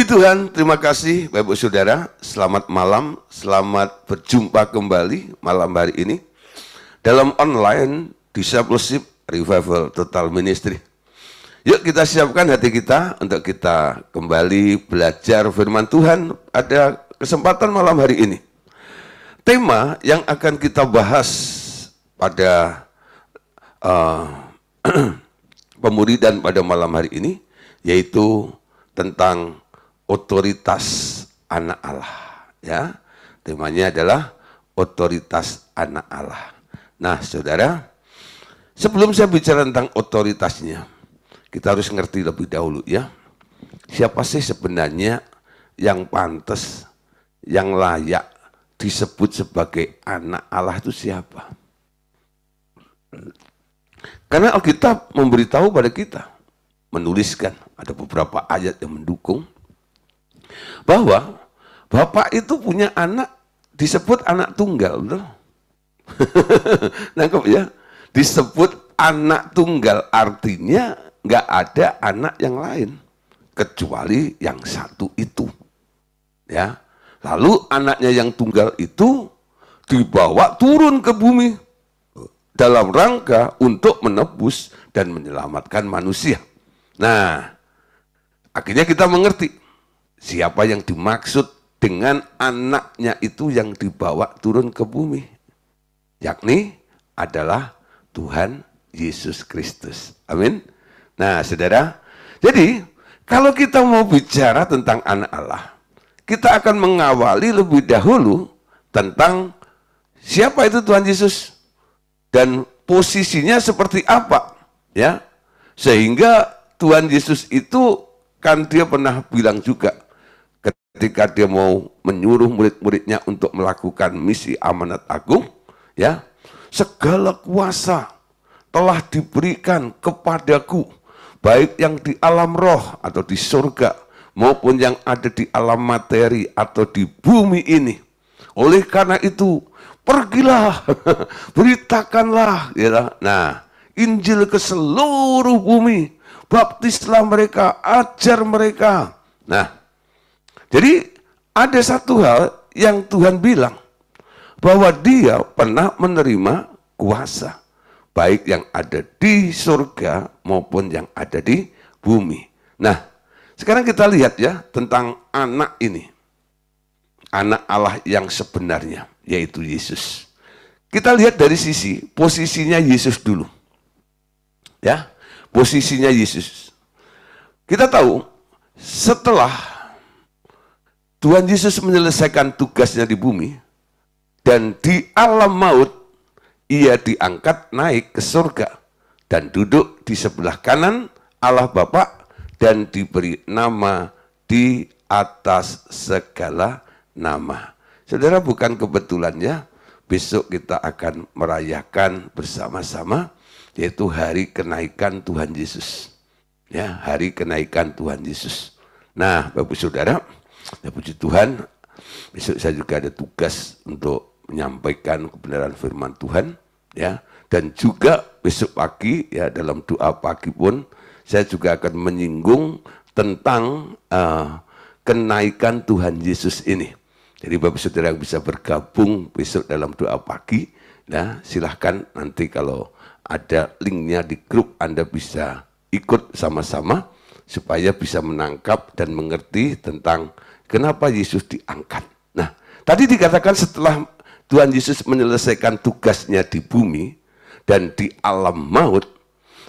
Tuhan, terima kasih Bapak Ibu Saudara. Selamat malam, selamat berjumpa kembali malam hari ini dalam online Discipleship Revival Total Ministry. Yuk kita siapkan hati kita untuk kita kembali belajar firman Tuhan pada kesempatan malam hari ini. Tema yang akan kita bahas pada pemuridan pada malam hari ini yaitu tentang otoritas anak Allah, ya. Temanya adalah otoritas anak Allah. Nah, saudara, sebelum saya bicara tentang otoritasnya, kita harus ngerti lebih dahulu, ya. Siapa sih sebenarnya yang pantas, yang layak disebut sebagai anak Allah itu siapa? Karena Alkitab memberitahu pada kita, menuliskan, ada beberapa ayat yang mendukung, bahwa Bapak itu punya anak, disebut anak tunggal, betul? Nangkep ya? Disebut anak tunggal, artinya nggak ada anak yang lain, kecuali yang satu itu. Ya. Lalu anaknya yang tunggal itu dibawa turun ke bumi dalam rangka untuk menebus dan menyelamatkan manusia. Nah, akhirnya kita mengerti siapa yang dimaksud dengan anaknya itu yang dibawa turun ke bumi, yakni adalah Tuhan Yesus Kristus. Amin. Nah, saudara, jadi kalau kita mau bicara tentang anak Allah, kita akan mengawali lebih dahulu tentang siapa itu Tuhan Yesus dan posisinya seperti apa, ya. Sehingga Tuhan Yesus itu kan dia pernah bilang juga ketika dia mau menyuruh murid-muridnya untuk melakukan misi amanat agung, ya, segala kuasa telah diberikan kepadaku, baik yang di alam roh atau di surga, maupun yang ada di alam materi atau di bumi ini. Oleh karena itu, pergilah, beritakanlah, ya. Nah, Injil ke seluruh bumi, baptislah mereka, ajar mereka. Nah, jadi ada satu hal yang Tuhan bilang, bahwa dia pernah menerima kuasa, baik yang ada di surga maupun yang ada di bumi. Nah, sekarang kita lihat ya tentang anak ini. Anak Allah yang sebenarnya, yaitu Yesus. Kita lihat dari sisi posisinya Yesus dulu. Ya, posisinya Yesus. Kita tahu setelah Tuhan Yesus menyelesaikan tugasnya di bumi dan di alam maut, ia diangkat naik ke surga dan duduk di sebelah kanan Allah Bapa dan diberi nama di atas segala nama. Saudara, bukan kebetulan ya, besok kita akan merayakan bersama-sama yaitu hari kenaikan Tuhan Yesus. Ya, hari kenaikan Tuhan Yesus. Nah, Bapak Saudara, ya puji Tuhan, besok saya juga ada tugas untuk menyampaikan kebenaran firman Tuhan, ya. Dan juga besok pagi, ya, dalam doa pagi pun saya juga akan menyinggung tentang kenaikan Tuhan Yesus ini. Jadi Bapak Saudara yang bisa bergabung besok dalam doa pagi, ya, silahkan nanti kalau ada linknya di grup Anda bisa ikut sama-sama supaya bisa menangkap dan mengerti tentang kenapa Yesus diangkat. Nah, tadi dikatakan setelah Tuhan Yesus menyelesaikan tugasnya di bumi dan di alam maut,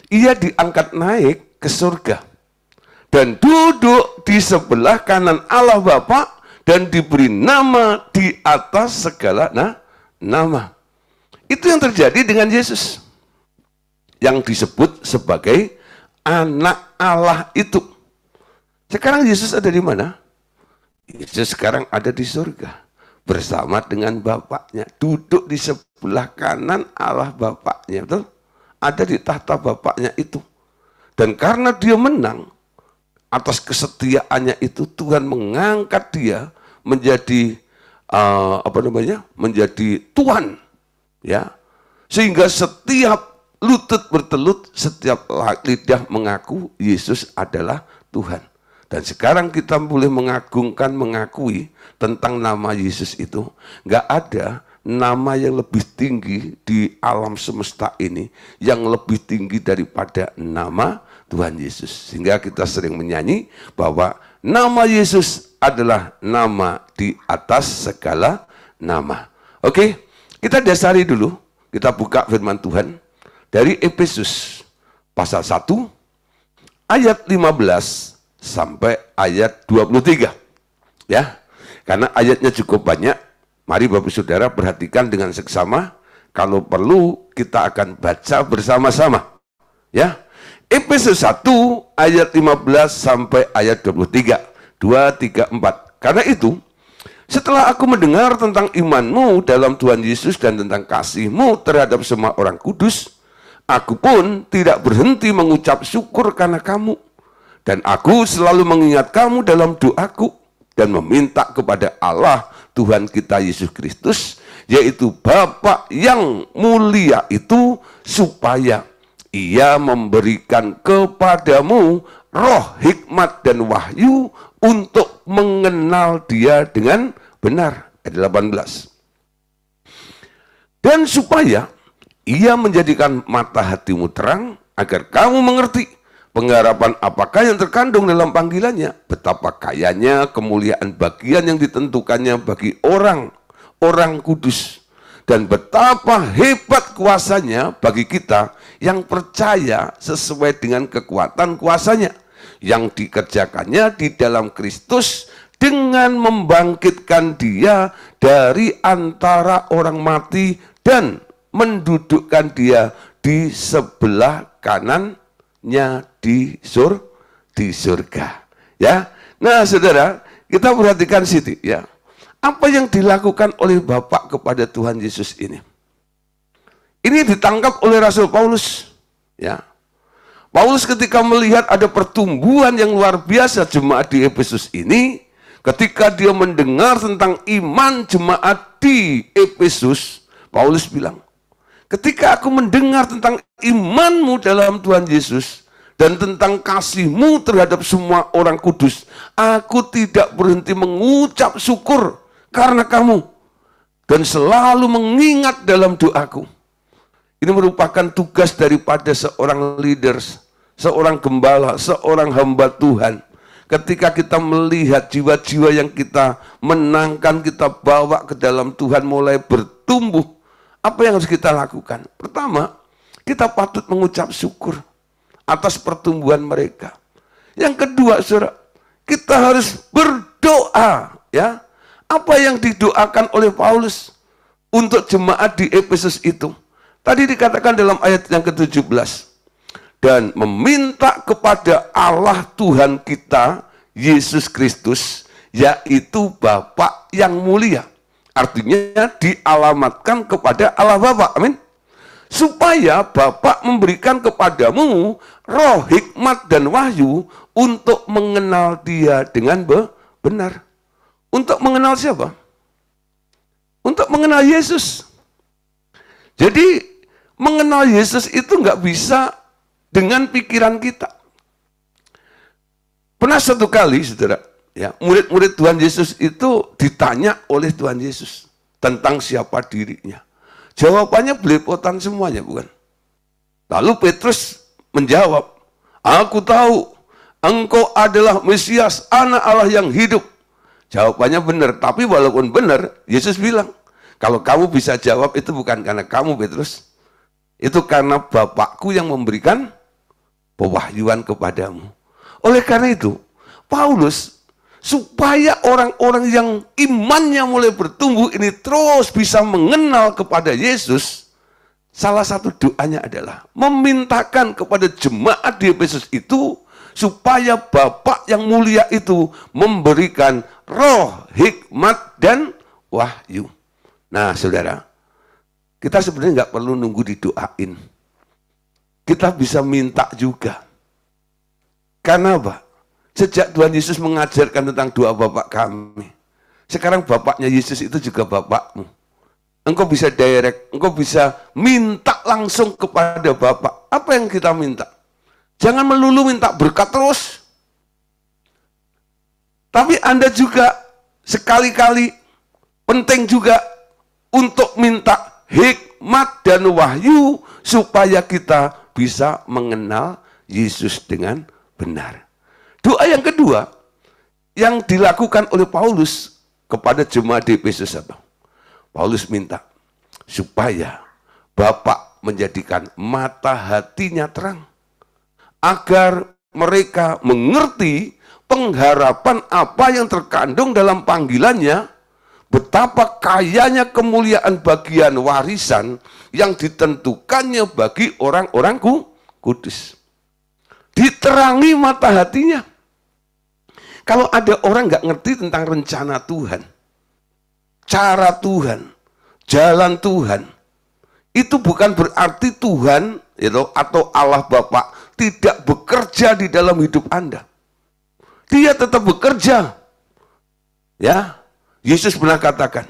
ia diangkat naik ke surga dan duduk di sebelah kanan Allah Bapa dan diberi nama di atas segala nama. Itu yang terjadi dengan Yesus, yang disebut sebagai anak Allah itu. Sekarang Yesus ada di mana? Yesus sekarang ada di surga bersama dengan Bapaknya, duduk di sebelah kanan Allah Bapaknya, betul? Ada di tahta Bapaknya itu. Dan karena dia menang atas kesetiaannya itu, Tuhan mengangkat dia menjadi menjadi Tuhan, ya. Sehingga setiap lutut bertelut, setiap lidah mengaku Yesus adalah Tuhan. Dan sekarang kita boleh mengagungkan, mengakui tentang nama Yesus itu. Nggak ada nama yang lebih tinggi di alam semesta ini, yang lebih tinggi daripada nama Tuhan Yesus. Sehingga kita sering menyanyi bahwa nama Yesus adalah nama di atas segala nama. Oke, kita dasari dulu. Kita buka firman Tuhan dari Efesus pasal 1 ayat 15 sampai ayat 23. Ya. Karena ayatnya cukup banyak. Mari Bapak Saudara perhatikan dengan seksama. Kalau perlu kita akan baca bersama-sama. Ya. Efesus 1 ayat 15 sampai ayat 23. 2, 3, 4. Karena itu, setelah aku mendengar tentang imanmu dalam Tuhan Yesus dan tentang kasihmu terhadap semua orang kudus, aku pun tidak berhenti mengucap syukur karena kamu. Dan aku selalu mengingat kamu dalam doaku dan meminta kepada Allah Tuhan kita Yesus Kristus, yaitu Bapa yang mulia itu, supaya Ia memberikan kepadamu roh hikmat dan wahyu untuk mengenal Dia dengan benar. Ayat 18. Dan supaya Ia menjadikan mata hatimu terang, agar kamu mengerti pengharapan apakah yang terkandung dalam panggilannya, betapa kayanya kemuliaan bagian yang ditentukannya bagi orang kudus, dan betapa hebat kuasanya bagi kita yang percaya sesuai dengan kekuatan kuasanya, yang dikerjakannya di dalam Kristus dengan membangkitkan Dia dari antara orang mati dan mendudukkan Dia di sebelah kanannya di surga. Ya. Nah, Saudara, kita perhatikan situ ya. Apa yang dilakukan oleh Bapak kepada Tuhan Yesus ini? Ini ditangkap oleh Rasul Paulus, ya. Paulus ketika melihat ada pertumbuhan yang luar biasa jemaat di Efesus ini, ketika dia mendengar tentang iman jemaat di Efesus, Paulus bilang, ketika aku mendengar tentang imanmu dalam Tuhan Yesus dan tentang kasihmu terhadap semua orang kudus, aku tidak berhenti mengucap syukur karena kamu dan selalu mengingat dalam doaku. Ini merupakan tugas daripada seorang leader, seorang gembala, seorang hamba Tuhan. Ketika kita melihat jiwa-jiwa yang kita menangkan, kita bawa ke dalam Tuhan mulai bertumbuh, apa yang harus kita lakukan? Pertama, kita patut mengucap syukur atas pertumbuhan mereka. Yang kedua, Saudara, kita harus berdoa, ya. Apa yang didoakan oleh Paulus untuk jemaat di Efesus itu? Tadi dikatakan dalam ayat yang ke-17, dan meminta kepada Allah Tuhan kita Yesus Kristus, yaitu Bapa yang mulia. Artinya dialamatkan kepada Allah Bapa. Amin. Supaya Bapa memberikan kepadamu roh hikmat dan wahyu untuk mengenal Dia dengan benar. Untuk mengenal siapa? Untuk mengenal Yesus. Jadi mengenal Yesus itu nggak bisa dengan pikiran kita. Pernah satu kali, Saudara, ya, murid-murid Tuhan Yesus itu ditanya oleh Tuhan Yesus tentang siapa dirinya. Jawabannya belepotan semuanya, bukan? Lalu Petrus menjawab, aku tahu engkau adalah Mesias, anak Allah yang hidup. Jawabannya benar, tapi walaupun benar, Yesus bilang, kalau kamu bisa jawab itu bukan karena kamu, Petrus. Itu karena Bapakku yang memberikan pewahyuan kepadamu. Oleh karena itu, Paulus, supaya orang-orang yang imannya mulai bertumbuh ini terus bisa mengenal kepada Yesus, salah satu doanya adalah memintakan kepada jemaat di Efesus itu, supaya Bapa yang mulia itu memberikan roh, hikmat, dan wahyu. Nah, Saudara, kita sebenarnya nggak perlu nunggu didoain. Kita bisa minta juga. Karena apa? Sejak Tuhan Yesus mengajarkan tentang doa Bapa kami, sekarang Bapaknya Yesus itu juga Bapakmu. Engkau bisa direct, engkau bisa minta langsung kepada Bapa. Apa yang kita minta? Jangan melulu minta berkat terus. Tapi Anda juga sekali-kali penting juga untuk minta hikmat dan wahyu supaya kita bisa mengenal Yesus dengan benar. Doa yang kedua yang dilakukan oleh Paulus kepada jemaat di Efesus apa? Paulus minta supaya Bapa menjadikan mata hatinya terang, agar mereka mengerti pengharapan apa yang terkandung dalam panggilannya, betapa kayanya kemuliaan bagian warisan yang ditentukannya bagi orang-orang kudus. Diterangi mata hatinya. Kalau ada orang nggak ngerti tentang rencana Tuhan, cara Tuhan, jalan Tuhan, itu bukan berarti Tuhan atau Allah Bapa tidak bekerja di dalam hidup Anda. Dia tetap bekerja. Ya, Yesus pernah katakan,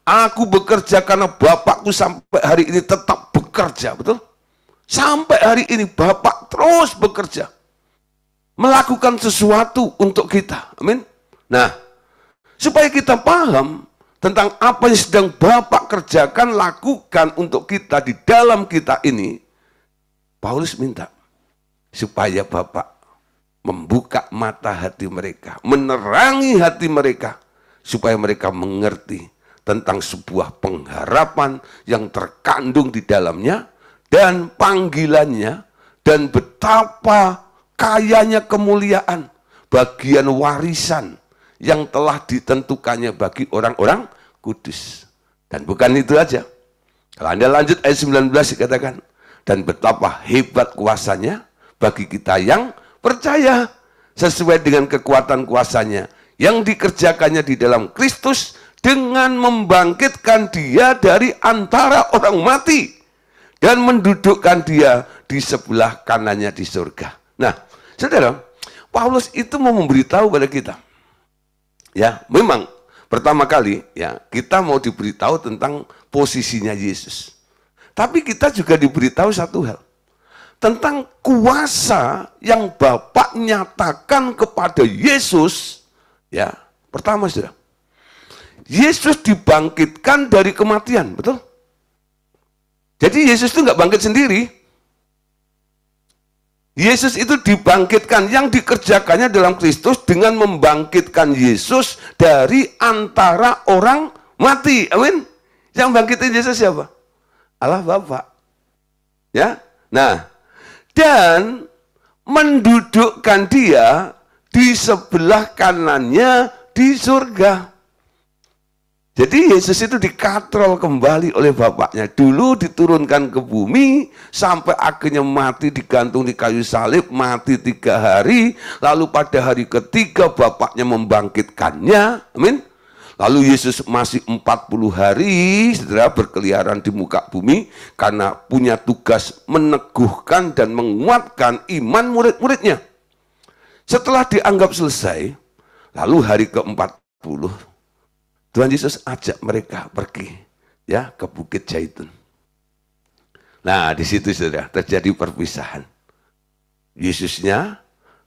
aku bekerja karena Bapakku sampai hari ini tetap bekerja, betul? Sampai hari ini Bapak terus bekerja, melakukan sesuatu untuk kita. Amin. Nah, supaya kita paham tentang apa yang sedang Bapak kerjakan, lakukan untuk kita di dalam kita ini, Paulus minta supaya Bapak membuka mata hati mereka, menerangi hati mereka, supaya mereka mengerti tentang sebuah pengharapan yang terkandung di dalamnya, dan panggilannya, dan betapa kayanya kemuliaan bagian warisan yang telah ditentukannya bagi orang-orang kudus. Dan bukan itu aja. Kalau Anda lanjut ayat 19 dikatakan, dan betapa hebat kuasanya bagi kita yang percaya, sesuai dengan kekuatan kuasanya yang dikerjakannya di dalam Kristus, dengan membangkitkan dia dari antara orang mati dan mendudukkan dia di sebelah kanannya di surga. Nah, saudara, Paulus itu mau memberitahu pada kita, ya, memang pertama kali ya kita mau diberitahu tentang posisinya Yesus. Tapi kita juga diberitahu satu hal, tentang kuasa yang Bapa nyatakan kepada Yesus. Ya, pertama saudara, Yesus dibangkitkan dari kematian, betul? Jadi Yesus itu nggak bangkit sendiri. Yesus itu dibangkitkan, yang dikerjakannya dalam Kristus dengan membangkitkan Yesus dari antara orang mati. Amin. Yang bangkitin Yesus siapa? Allah Bapa. Ya. Nah, dan mendudukkan dia di sebelah kanannya di surga. Jadi Yesus itu dikatrol kembali oleh Bapaknya. Dulu diturunkan ke bumi, sampai akhirnya mati digantung di kayu salib, mati 3 hari, lalu pada hari ketiga Bapaknya membangkitkannya. Amin. Lalu Yesus masih 40 hari, saudara, berkeliaran di muka bumi, karena punya tugas meneguhkan dan menguatkan iman murid-muridnya. Setelah dianggap selesai, lalu hari ke-40, Tuhan Yesus ajak mereka pergi, ya, ke Bukit Zaitun. Nah, di situ saudara terjadi perpisahan. Yesusnya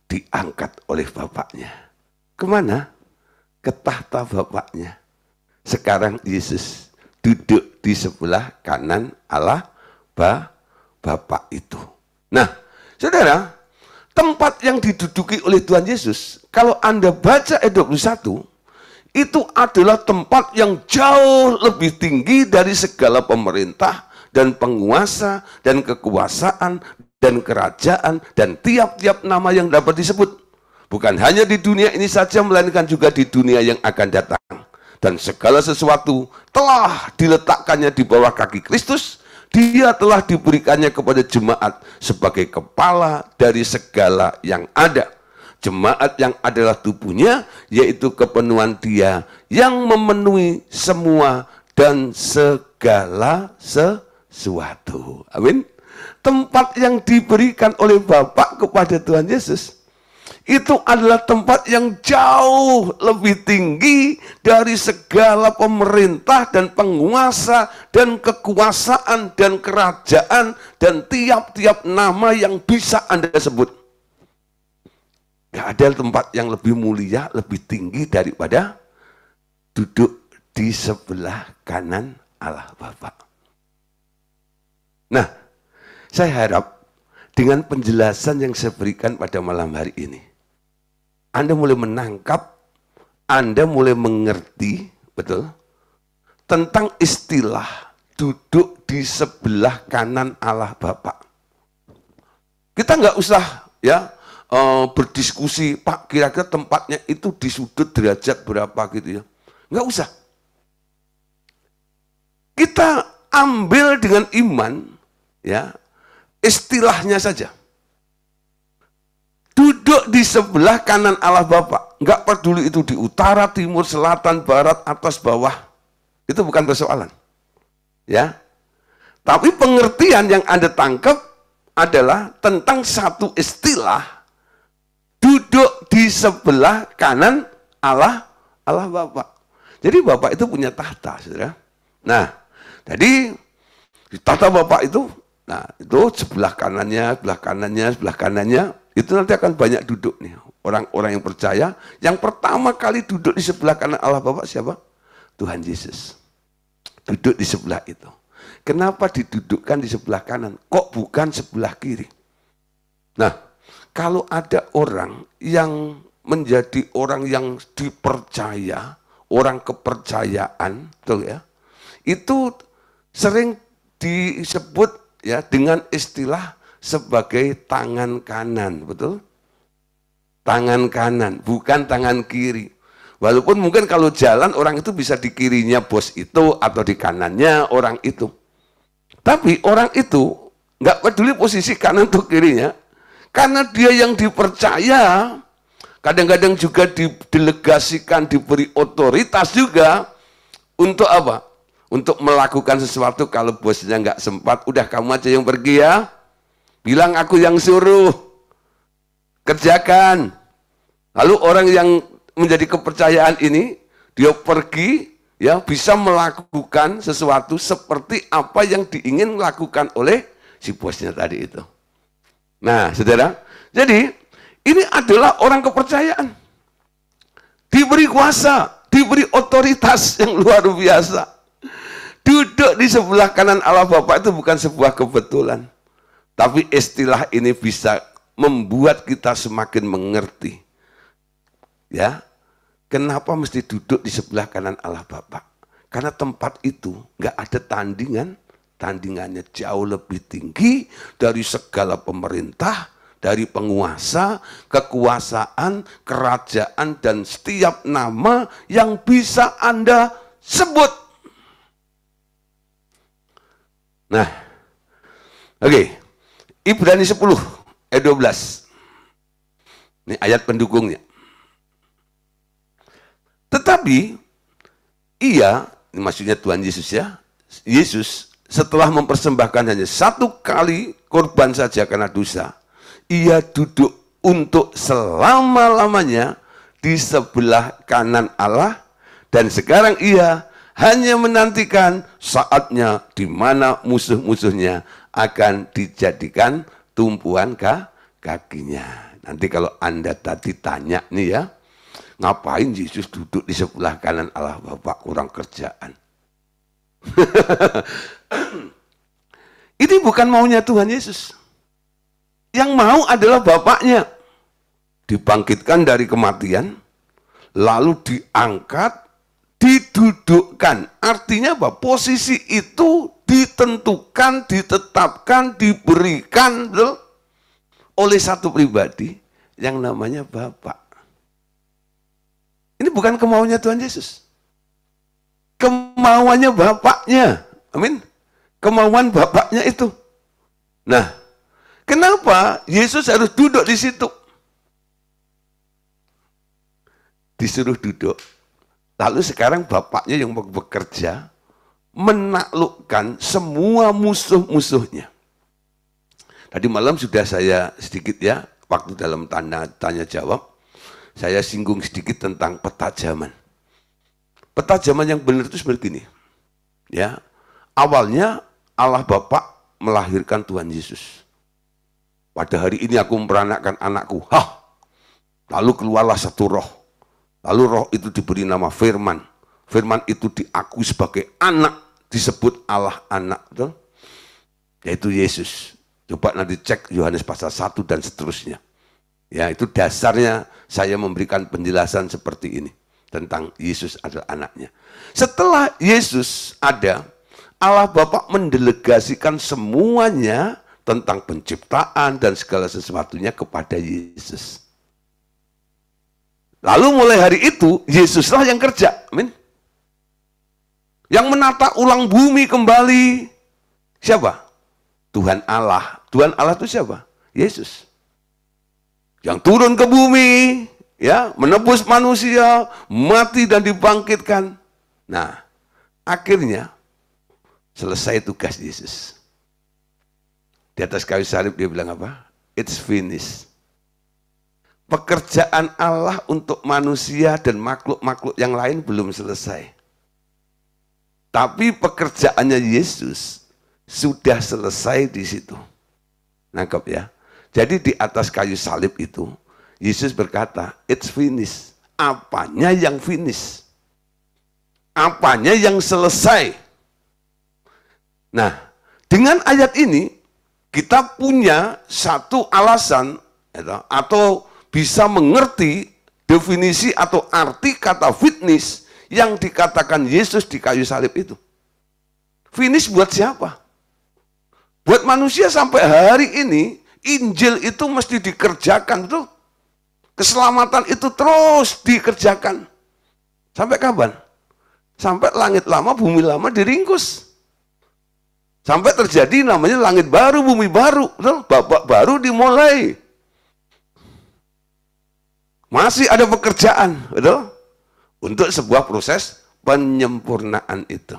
diangkat oleh Bapaknya. Kemana? Ke tahta Bapaknya. Sekarang Yesus duduk di sebelah kanan Allah Bapa itu. Nah, saudara, tempat yang diduduki oleh Tuhan Yesus, kalau Anda baca ayat 21, itu adalah tempat yang jauh lebih tinggi dari segala pemerintah dan penguasa dan kekuasaan dan kerajaan dan tiap-tiap nama yang dapat disebut. Bukan hanya di dunia ini saja, melainkan juga di dunia yang akan datang. Dan segala sesuatu telah diletakkannya di bawah kaki Kristus. Dia telah diberikannya kepada jemaat sebagai kepala dari segala yang ada. Jemaat yang adalah tubuhnya, yaitu kepenuhan dia yang memenuhi semua dan segala sesuatu. Amin. Tempat yang diberikan oleh Bapa kepada Tuhan Yesus, itu adalah tempat yang jauh lebih tinggi dari segala pemerintah dan penguasa dan kekuasaan dan kerajaan dan tiap-tiap nama yang bisa Anda sebut. Gak ada tempat yang lebih mulia, lebih tinggi daripada duduk di sebelah kanan Allah Bapa. Nah, saya harap dengan penjelasan yang saya berikan pada malam hari ini, Anda mulai menangkap, Anda mulai mengerti, betul, tentang istilah duduk di sebelah kanan Allah Bapa. Kita nggak usah ya berdiskusi, Pak, kira-kira tempatnya itu di sudut derajat berapa gitu ya. Nggak usah. Kita ambil dengan iman, ya, istilahnya saja. Duduk di sebelah kanan Allah Bapa. Nggak peduli itu di utara, timur, selatan, barat, atas, bawah. Itu bukan persoalan. Ya. Tapi pengertian yang Anda tangkap adalah tentang satu istilah duduk di sebelah kanan Allah Bapa. Jadi Bapa itu punya tahta, saudara. Nah, jadi di tahta Bapa itu, nah itu sebelah kanannya, itu nanti akan banyak duduk nih. Orang-orang yang percaya, yang pertama kali duduk di sebelah kanan Allah Bapa siapa? Tuhan Yesus. Duduk di sebelah itu. Kenapa didudukkan di sebelah kanan? Kok bukan sebelah kiri? Nah, kalau ada orang yang menjadi orang yang dipercaya, orang kepercayaan, betul ya, itu sering disebut ya dengan istilah sebagai tangan kanan, betul? Tangan kanan, bukan tangan kiri. Walaupun mungkin kalau jalan orang itu bisa di kirinya bos itu atau di kanannya orang itu. Tapi orang itu nggak peduli posisi kanan atau kirinya, karena dia yang dipercaya, kadang-kadang juga didelegasikan, diberi otoritas juga untuk apa? Untuk melakukan sesuatu. Kalau bosnya nggak sempat, udah kamu aja yang pergi ya. Bilang aku yang suruh, kerjakan. Lalu orang yang menjadi kepercayaan ini, dia pergi, ya bisa melakukan sesuatu seperti apa yang diingin lakukan oleh si bosnya tadi itu. Nah, saudara, jadi ini adalah orang kepercayaan. Diberi kuasa, diberi otoritas yang luar biasa. Duduk di sebelah kanan Allah Bapa itu bukan sebuah kebetulan. Tapi istilah ini bisa membuat kita semakin mengerti. Ya, kenapa mesti duduk di sebelah kanan Allah Bapa? Karena tempat itu nggak ada tandingan. Tandingannya jauh lebih tinggi dari segala pemerintah, dari penguasa, kekuasaan, kerajaan, dan setiap nama yang bisa Anda sebut. Nah, oke. Ibrani 10 ayat 12. Ini ayat pendukungnya. Tetapi ia, ini maksudnya Tuhan Yesus ya, Yesus setelah mempersembahkan hanya satu kali korban saja karena dosa, ia duduk untuk selama-lamanya di sebelah kanan Allah, dan sekarang ia hanya menantikan saatnya di mana musuh-musuhnya akan dijadikan tumpuan kakinya. Nanti kalau Anda tadi tanya nih ya, ngapain Yesus duduk di sebelah kanan Allah Bapa, kurang kerjaan. Ini bukan maunya Tuhan Yesus. Yang mau adalah Bapaknya. Dibangkitkan dari kematian, lalu diangkat, didudukkan. Artinya apa? Posisi itu ditentukan, ditetapkan, diberikan oleh satu pribadi yang namanya Bapa. Ini bukan kemauannya Tuhan Yesus. Kemauannya Bapaknya. Amin. Kemauan Bapaknya itu. Nah, kenapa Yesus harus duduk di situ? Disuruh duduk. Lalu sekarang Bapaknya yang bekerja menaklukkan semua musuh-musuhnya. Tadi malam sudah saya sedikit ya, waktu dalam tanya jawab, saya singgung sedikit tentang peta zaman. Peta zaman yang benar itu seperti ini. Ya, awalnya Allah Bapa melahirkan Tuhan Yesus. Pada hari ini aku memperanakkan anakku. Lalu keluarlah satu roh. Lalu roh itu diberi nama Firman. Firman itu diakui sebagai anak, disebut Allah anak. Betul? Yaitu Yesus. Coba nanti cek Yohanes pasal 1 dan seterusnya. Ya, itu dasarnya saya memberikan penjelasan seperti ini. Tentang Yesus adalah anaknya. Setelah Yesus ada, Allah Bapa mendelegasikan semuanya tentang penciptaan dan segala sesuatunya kepada Yesus. Lalu mulai hari itu, Yesuslah yang kerja. Amin. Yang menata ulang bumi kembali. Siapa? Tuhan Allah. Tuhan Allah itu siapa? Yesus. Yang turun ke bumi, ya, menebus manusia, mati dan dibangkitkan. Nah, akhirnya selesai tugas Yesus. Di atas kayu salib dia bilang apa? It's finished. Pekerjaan Allah untuk manusia dan makhluk-makhluk yang lain belum selesai. Tapi pekerjaannya Yesus sudah selesai di situ. Nangkep ya? Jadi di atas kayu salib itu, Yesus berkata, it's finished. Apanya yang finish? Apanya yang selesai? Nah, dengan ayat ini, kita punya satu alasan, atau bisa mengerti definisi atau arti kata finish yang dikatakan Yesus di kayu salib itu. Finish buat siapa? Buat manusia sampai hari ini, Injil itu mesti dikerjakan, betul? Keselamatan itu terus dikerjakan. Sampai kapan? Sampai langit lama, bumi lama diringkus. Sampai terjadi namanya langit baru, bumi baru, betul? Babak baru dimulai. Masih ada pekerjaan, betul? Untuk sebuah proses penyempurnaan itu.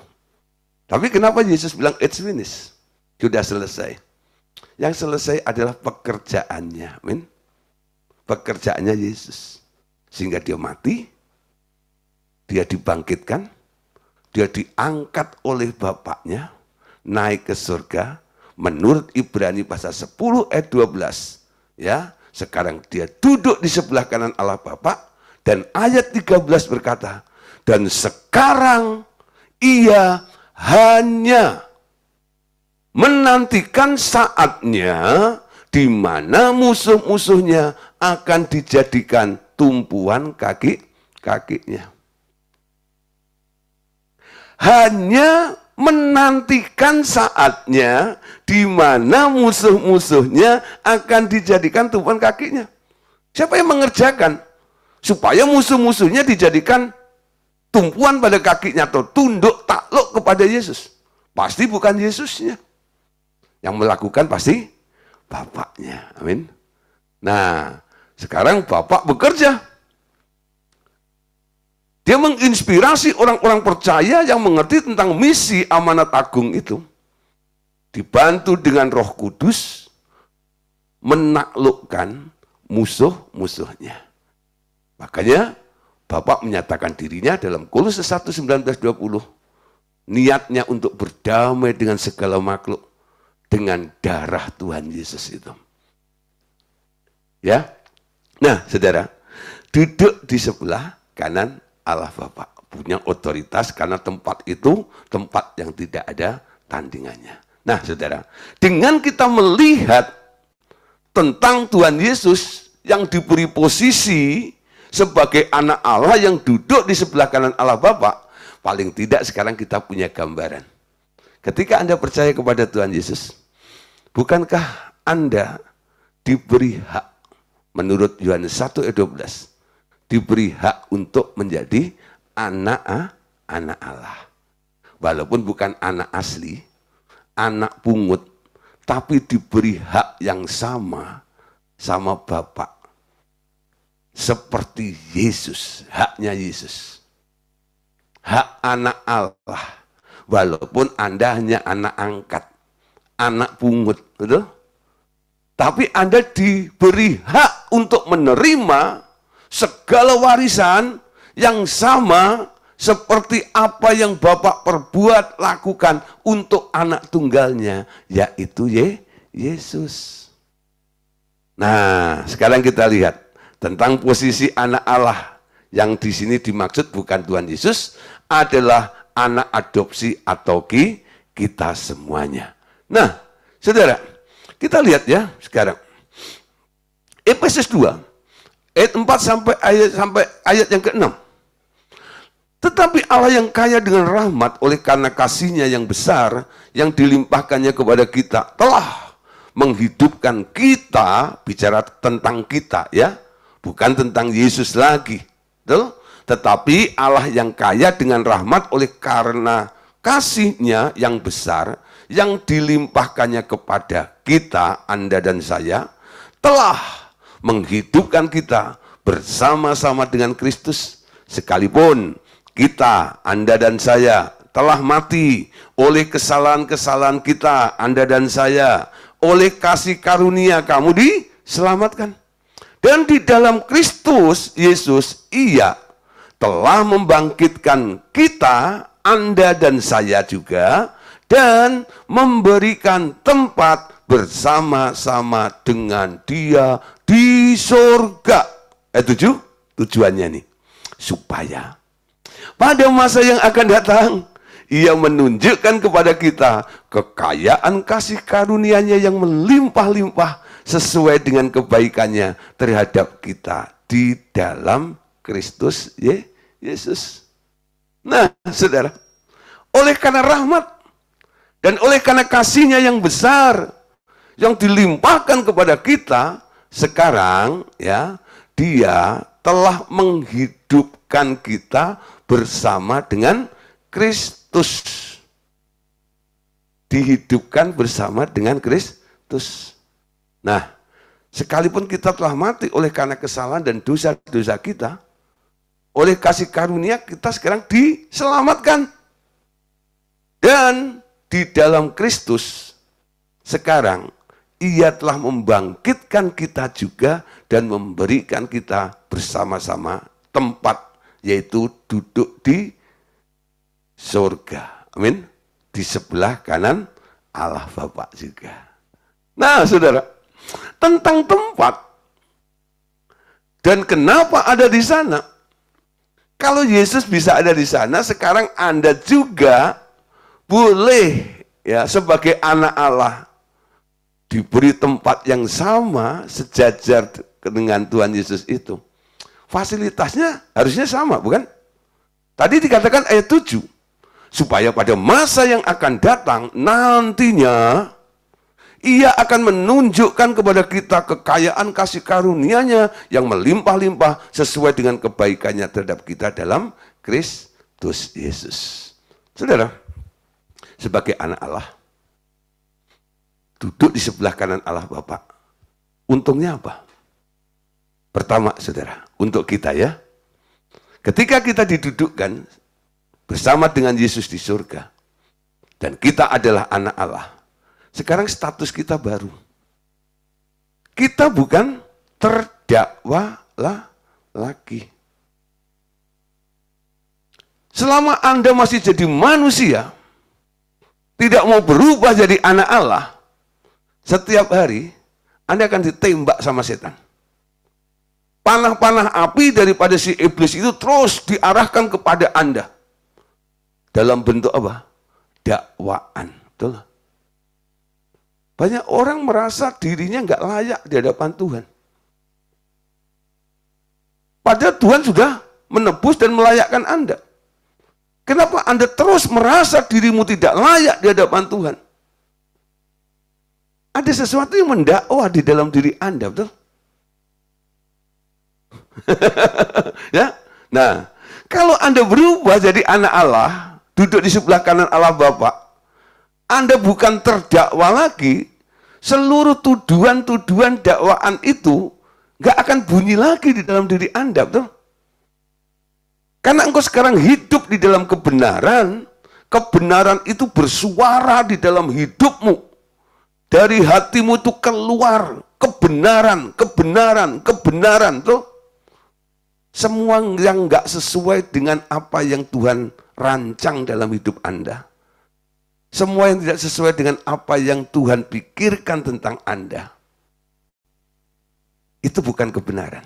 Tapi kenapa Yesus bilang it's finished? Sudah selesai. Yang selesai adalah pekerjaannya, amin. Pekerjaannya Yesus. Sehingga dia mati, dia dibangkitkan, dia diangkat oleh Bapaknya, naik ke surga, menurut Ibrani pasal 10 ayat 12. Ya, sekarang dia duduk di sebelah kanan Allah Bapa, dan ayat 13 berkata, dan sekarang ia hanya menantikan saatnya di mana musuh-musuhnya akan dijadikan tumpuan kaki-kakinya. Hanya menantikan saatnya di mana musuh-musuhnya akan dijadikan tumpuan kakinya. Siapa yang mengerjakan supaya musuh-musuhnya dijadikan tumpuan pada kakinya atau tunduk takluk kepada Yesus? Pasti bukan Yesusnya. Yang melakukan pasti Bapaknya. Amin. Nah, sekarang Bapak bekerja. Dia menginspirasi orang-orang percaya yang mengerti tentang misi amanat agung itu. Dibantu dengan Roh Kudus, menaklukkan musuh-musuhnya. Makanya Bapak menyatakan dirinya dalam Kolose 1:19-20. Niatnya untuk berdamai dengan segala makhluk dengan darah Tuhan Yesus itu. Ya. Nah, saudara, duduk di sebelah kanan Allah Bapa, punya otoritas karena tempat itu tempat yang tidak ada tandingannya. Nah, saudara, dengan kita melihat tentang Tuhan Yesus yang diberi posisi sebagai anak Allah yang duduk di sebelah kanan Allah Bapa, paling tidak sekarang kita punya gambaran. Ketika Anda percaya kepada Tuhan Yesus, bukankah Anda diberi hak menurut Yohanes 1 ayat 12? Diberi hak untuk menjadi anak Allah. Walaupun bukan anak asli, anak pungut, tapi diberi hak yang sama Bapak. Seperti Yesus, haknya Yesus. Hak anak Allah. Walaupun Anda hanya anak angkat, anak pungut, betul? Tapi Anda diberi hak untuk menerima segala warisan yang sama seperti apa yang Bapak perbuat lakukan untuk anak tunggalnya, yaitu Yesus. Nah, sekarang kita lihat tentang posisi anak Allah yang di sini dimaksud bukan Tuhan Yesus, adalah anak adopsi atau kita semuanya. Nah, saudara, kita lihat ya sekarang. Efesus 2 ayat 4 sampai ayat yang ke-6. Tetapi Allah yang kaya dengan rahmat oleh karena kasih-Nya yang besar yang dilimpahkannya kepada kita telah menghidupkan kita, bicara tentang kita ya, bukan tentang Yesus lagi. Betul? Tetapi Allah yang kaya dengan rahmat oleh karena kasih-Nya yang besar yang dilimpahkannya kepada kita, Anda dan saya, telah menghidupkan kita bersama-sama dengan Kristus, sekalipun kita, Anda dan saya, telah mati oleh kesalahan-kesalahan kita, Anda dan saya, oleh kasih karunia kamu diselamatkan. Dan di dalam Kristus Yesus, Ia telah membangkitkan kita, Anda dan saya juga, dan memberikan tempat bersama-sama dengan Dia di surga. Tujuannya nih, supaya pada masa yang akan datang, Ia menunjukkan kepada kita kekayaan kasih karunia-Nya yang melimpah-limpah sesuai dengan kebaikan-Nya terhadap kita di dalam Kristus Yesus. Nah, saudara, oleh karena rahmat dan oleh karena kasih-Nya yang besar yang dilimpahkan kepada kita, sekarang ya, Dia telah menghidupkan kita bersama dengan Kristus. Dihidupkan bersama dengan Kristus. Nah, sekalipun kita telah mati oleh karena kesalahan dan dosa-dosa kita, oleh kasih karunia kita sekarang diselamatkan. Dan di dalam Kristus sekarang Ia telah membangkitkan kita juga dan memberikan kita bersama-sama tempat, yaitu duduk di surga. Amin. Di sebelah kanan Allah Bapa juga. Nah, saudara, tentang tempat dan kenapa ada di sana. Kalau Yesus bisa ada di sana, sekarang Anda juga boleh ya sebagai anak Allah diberi tempat yang sama sejajar dengan Tuhan Yesus itu. Fasilitasnya harusnya sama, bukan? Tadi dikatakan ayat 7, supaya pada masa yang akan datang nantinya Ia akan menunjukkan kepada kita kekayaan kasih karunia-Nya yang melimpah-limpah sesuai dengan kebaikan-Nya terhadap kita dalam Kristus Yesus. Saudara, sebagai anak Allah, duduk di sebelah kanan Allah Bapa, untungnya apa? Pertama, saudara, untuk kita ya, ketika kita didudukkan bersama dengan Yesus di surga, dan kita adalah anak Allah, sekarang status kita baru. Kita bukan terdakwa lagi. Selama Anda masih jadi manusia, tidak mau berubah jadi anak Allah, setiap hari Anda akan ditembak sama setan. Panah-panah api daripada si iblis itu terus diarahkan kepada Anda. Dalam bentuk apa? Dakwaan. Betul? Banyak orang merasa dirinya nggak layak di hadapan Tuhan. Padahal Tuhan sudah menebus dan melayakkan Anda. Kenapa Anda terus merasa dirimu tidak layak di hadapan Tuhan? Ada sesuatu yang mendakwa di dalam diri Anda, betul? Ya. Nah, kalau Anda berubah jadi anak Allah, duduk di sebelah kanan Allah Bapa, Anda bukan terdakwa lagi. Seluruh tuduhan-tuduhan dakwaan itu nggak akan bunyi lagi di dalam diri Anda, betul? Karena engkau sekarang hidup di dalam kebenaran, kebenaran itu bersuara di dalam hidupmu. Dari hatimu itu keluar kebenaran, kebenaran, kebenaran, tuh. Semua yang nggak sesuai dengan apa yang Tuhan rancang dalam hidup Anda. Semua yang tidak sesuai dengan apa yang Tuhan pikirkan tentang Anda. Itu bukan kebenaran.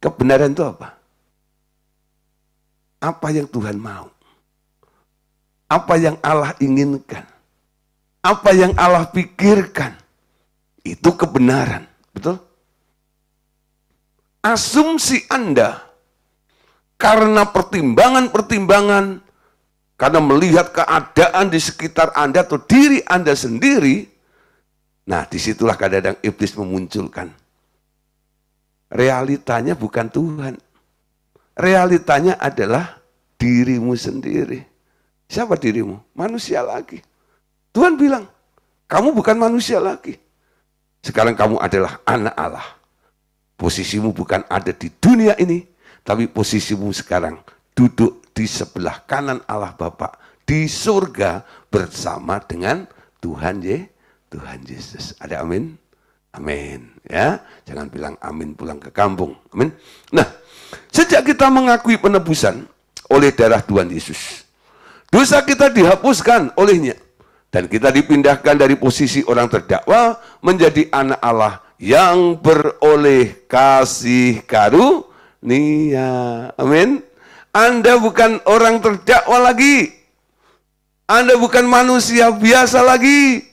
kebenaran itu apa? Apa yang Tuhan mau? Apa yang Allah inginkan? Apa yang Allah pikirkan? Itu kebenaran. Betul? Asumsi Anda karena pertimbangan-pertimbangan, karena melihat keadaan di sekitar Anda atau diri Anda sendiri, nah disitulah kadang-kadang iblis memunculkan. Realitanya bukan Tuhan. Realitanya adalah dirimu sendiri. Siapa dirimu? Manusia lagi. Tuhan bilang, kamu bukan manusia lagi. Sekarang kamu adalah anak Allah. Posisimu bukan ada di dunia ini, tapi posisimu sekarang duduk di sebelah kanan Allah Bapa di surga bersama dengan Tuhan Yesus. Ada amin? Amin. Ya, jangan bilang amin pulang ke kampung. Amin. Nah, sejak kita mengakui penebusan oleh darah Tuhan Yesus, dosa kita dihapuskan olehnya, dan kita dipindahkan dari posisi orang terdakwa menjadi anak Allah yang beroleh kasih karunia. Amin. Anda bukan orang terdakwa lagi. Anda bukan manusia biasa lagi.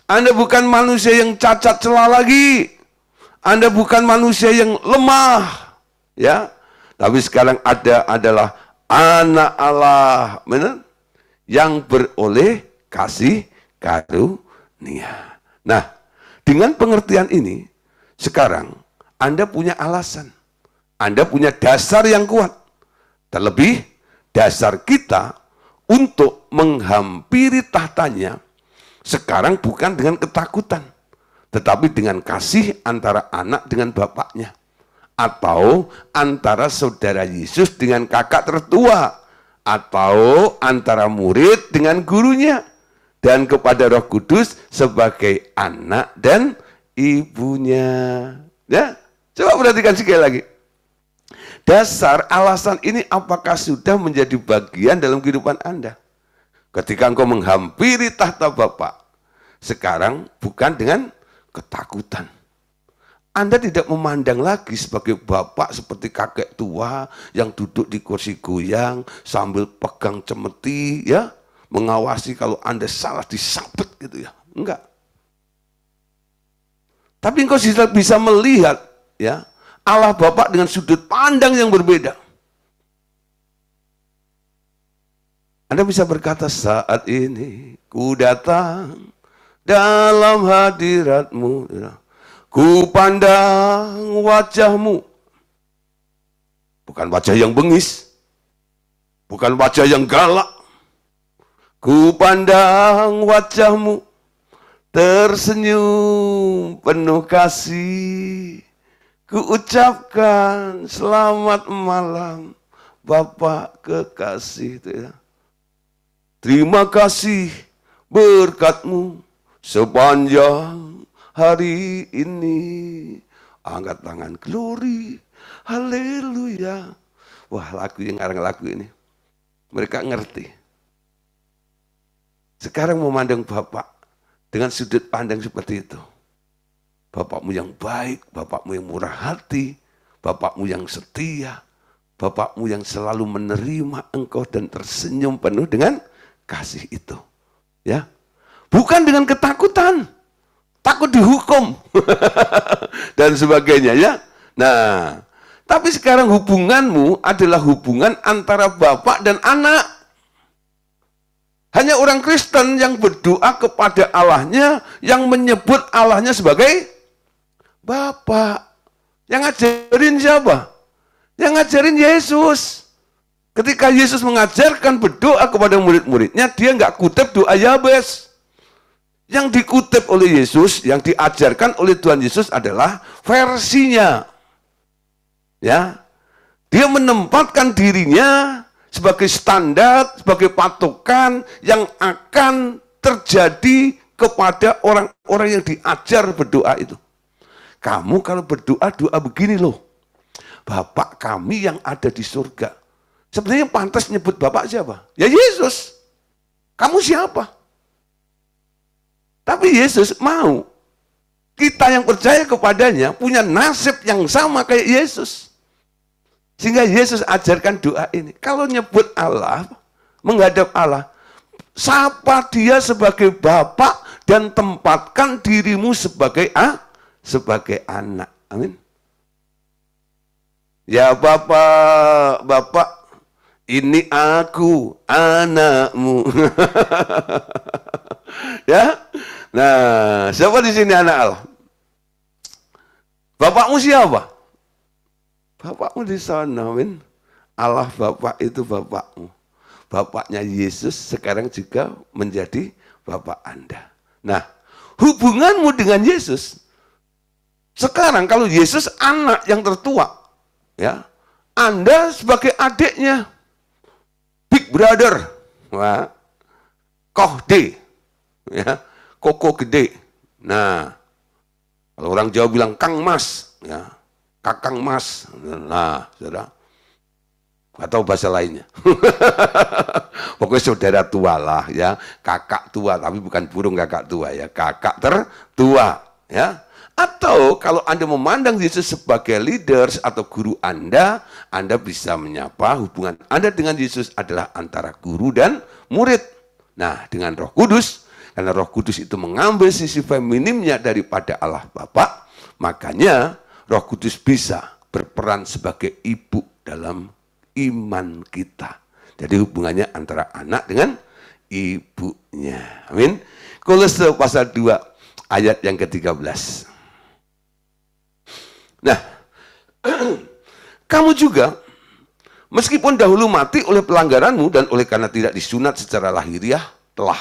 Anda bukan manusia yang cacat celah lagi. Anda bukan manusia yang lemah. Ya. Tapi sekarang adalah anak Allah. Benar? Yang beroleh kasih karunia. Nah, dengan pengertian ini, sekarang Anda punya alasan. Anda punya dasar yang kuat. Terlebih, dasar kita untuk menghampiri tahtanya sekarang bukan dengan ketakutan, tetapi dengan kasih antara anak dengan bapaknya. Atau antara saudara Yesus dengan kakak tertua. Atau antara murid dengan gurunya. Dan kepada Roh Kudus sebagai anak dan ibunya. Ya, coba perhatikan sekali lagi. Dasar alasan ini apakah sudah menjadi bagian dalam kehidupan Anda? Ketika engkau menghampiri tahta Bapa, sekarang bukan dengan ketakutan. Anda tidak memandang lagi sebagai bapak seperti kakek tua yang duduk di kursi goyang sambil pegang cemeti, ya, mengawasi kalau Anda salah disabet gitu ya. Enggak. Tapi engkau bisa melihat, ya, Allah Bapa dengan sudut pandang yang berbeda. Anda bisa berkata, saat ini ku datang dalam hadirat-Mu, ku pandang wajah-Mu. Bukan wajah yang bengis, bukan wajah yang galak. Ku pandang wajah-Mu, tersenyum penuh kasih. Ku ucapkan selamat malam, Bapak kekasih. Terima kasih berkat-Mu sepanjang hari ini. Angkat tangan, glory, haleluya. Wah, lagu yang ngarang lagu ini, mereka ngerti. Sekarang memandang Bapak dengan sudut pandang seperti itu. Bapakmu yang baik, Bapakmu yang murah hati, Bapakmu yang setia, Bapakmu yang selalu menerima engkau dan tersenyum penuh dengan kasih itu. Ya, bukan dengan ketakutan, takut dihukum dan sebagainya, ya. Nah, tapi sekarang hubunganmu adalah hubungan antara bapak dan anak. Hanya orang Kristen yang berdoa kepada Allahnya, yang menyebut Allahnya sebagai Bapak. Yang ngajarin siapa? Yang ngajarin Yesus. Ketika Yesus mengajarkan berdoa kepada murid-muridnya, dia nggak kutip doa Yabes. Yang dikutip oleh Yesus, yang diajarkan oleh Tuhan Yesus adalah versinya. Ya, dia menempatkan dirinya sebagai standar, sebagai patokan yang akan terjadi kepada orang-orang yang diajar berdoa itu. Kamu kalau berdoa, doa begini loh. Bapak kami yang ada di surga. Sebenarnya pantas nyebut Bapak siapa? Ya Yesus. Kamu siapa? Tapi Yesus mau kita yang percaya kepadanya punya nasib yang sama kayak Yesus. Sehingga Yesus ajarkan doa ini. Kalau nyebut Allah, menghadap Allah, sapa dia sebagai Bapa dan tempatkan dirimu sebagai sebagai anak. Amin. Ya Bapak, Bapak, ini aku anakmu. Ya. Nah, siapa di sini anak Allah? Bapakmu siapa? Bapakmu di sana, amin. Allah Bapak itu Bapakmu. Bapaknya Yesus sekarang juga menjadi Bapak Anda. Nah, hubunganmu dengan Yesus, sekarang kalau Yesus anak yang tertua, ya, Anda sebagai adiknya, big brother, wah, kohde, ya, koko gede. Nah, kalau orang Jawa bilang Kang Mas, ya, Kakang Mas. Nah, saudara, atau bahasa lainnya. Pokoknya saudara tua lah, ya, kakak tua, tapi bukan burung kakak tua, ya, kakak tertua, ya. Atau kalau Anda memandang Yesus sebagai leaders atau guru Anda bisa menyapa hubungan Anda dengan Yesus adalah antara guru dan murid. Nah, dengan Roh Kudus, karena Roh Kudus itu mengambil sisi feminimnya daripada Allah Bapa, makanya Roh Kudus bisa berperan sebagai ibu dalam iman kita. Jadi hubungannya antara anak dengan ibunya. Amin. Kolose pasal 2 ayat yang ke-13. Nah, kamu juga meskipun dahulu mati oleh pelanggaranmu dan oleh karena tidak disunat secara lahiriah, telah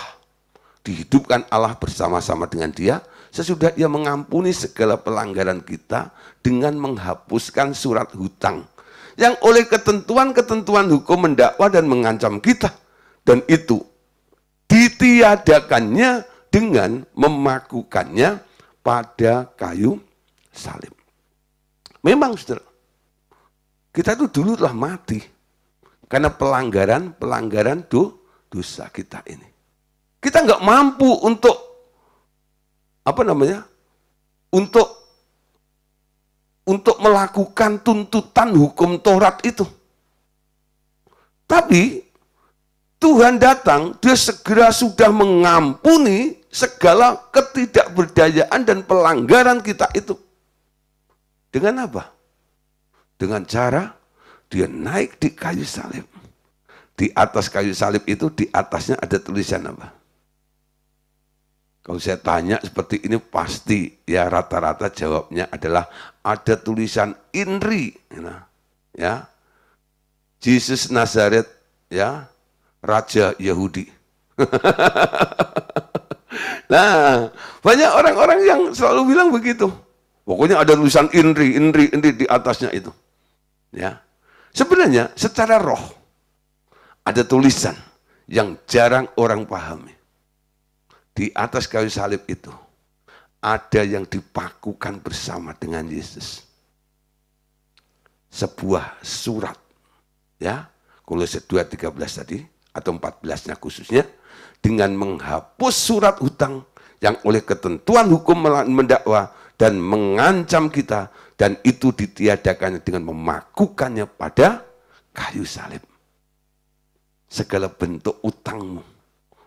dihidupkan Allah bersama-sama dengan Dia sesudah Ia mengampuni segala pelanggaran kita dengan menghapuskan surat hutang yang oleh ketentuan-ketentuan hukum mendakwa dan mengancam kita, dan itu ditiadakannya dengan memakukannya pada kayu salib. Memang saudara, kita itu dulu telah mati karena pelanggaran dosa kita ini. Kita nggak mampu untuk untuk melakukan tuntutan hukum Taurat itu. Tapi Tuhan datang, Dia segera sudah mengampuni segala ketidakberdayaan dan pelanggaran kita itu. Dengan apa? Dengan cara Dia naik di kayu salib. Di atas kayu salib itu, di atasnya ada tulisan apa? Kalau saya tanya seperti ini pasti ya rata-rata jawabnya adalah ada tulisan INRI, ya, Jesus Nazaret, ya, Raja Yahudi. Nah, banyak orang-orang yang selalu bilang begitu. Pokoknya ada tulisan INRI di atasnya itu. Ya, sebenarnya secara roh ada tulisan yang jarang orang pahami. Di atas kayu salib itu ada yang dipakukan bersama dengan Yesus. Sebuah surat, ya, Kolose 2:13 tadi atau 14-nya khususnya, dengan menghapus surat hutang yang oleh ketentuan hukum mendakwa dan mengancam kita, dan itu ditiadakannya dengan memakukannya pada kayu salib. Segala bentuk utangmu,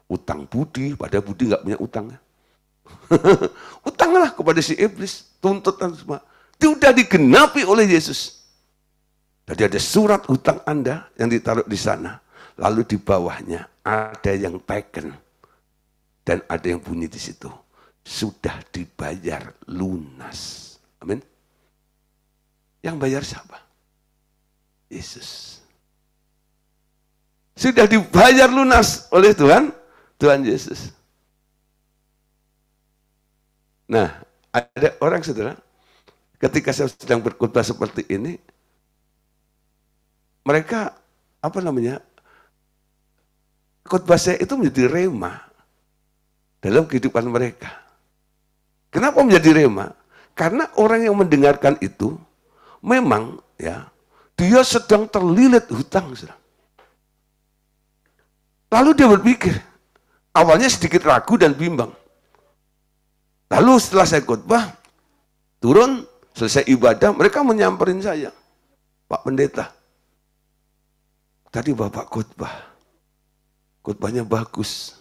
utang budi, pada budi nggak punya utang. Utanglah kepada si iblis, tuntutan semua. Itu sudah digenapi oleh Yesus. Jadi ada surat hutang Anda yang ditaruh di sana. Lalu di bawahnya ada yang taken. Dan ada yang bunyi di situ. Sudah dibayar lunas. Amin. Yang bayar siapa? Yesus. Sudah dibayar lunas oleh Tuhan Yesus. Nah, ada orang saudara, ketika saya sedang berkhotbah seperti ini, mereka khotbah saya itu menjadi rema dalam kehidupan mereka. Kenapa menjadi rema? Karena orang yang mendengarkan itu memang ya dia sedang terlilit hutang, saudara. Lalu dia berpikir, awalnya sedikit ragu dan bimbang. Lalu setelah saya khotbah, turun, selesai ibadah, mereka menyamperin saya. Pak Pendeta, tadi Bapak khotbahnya bagus.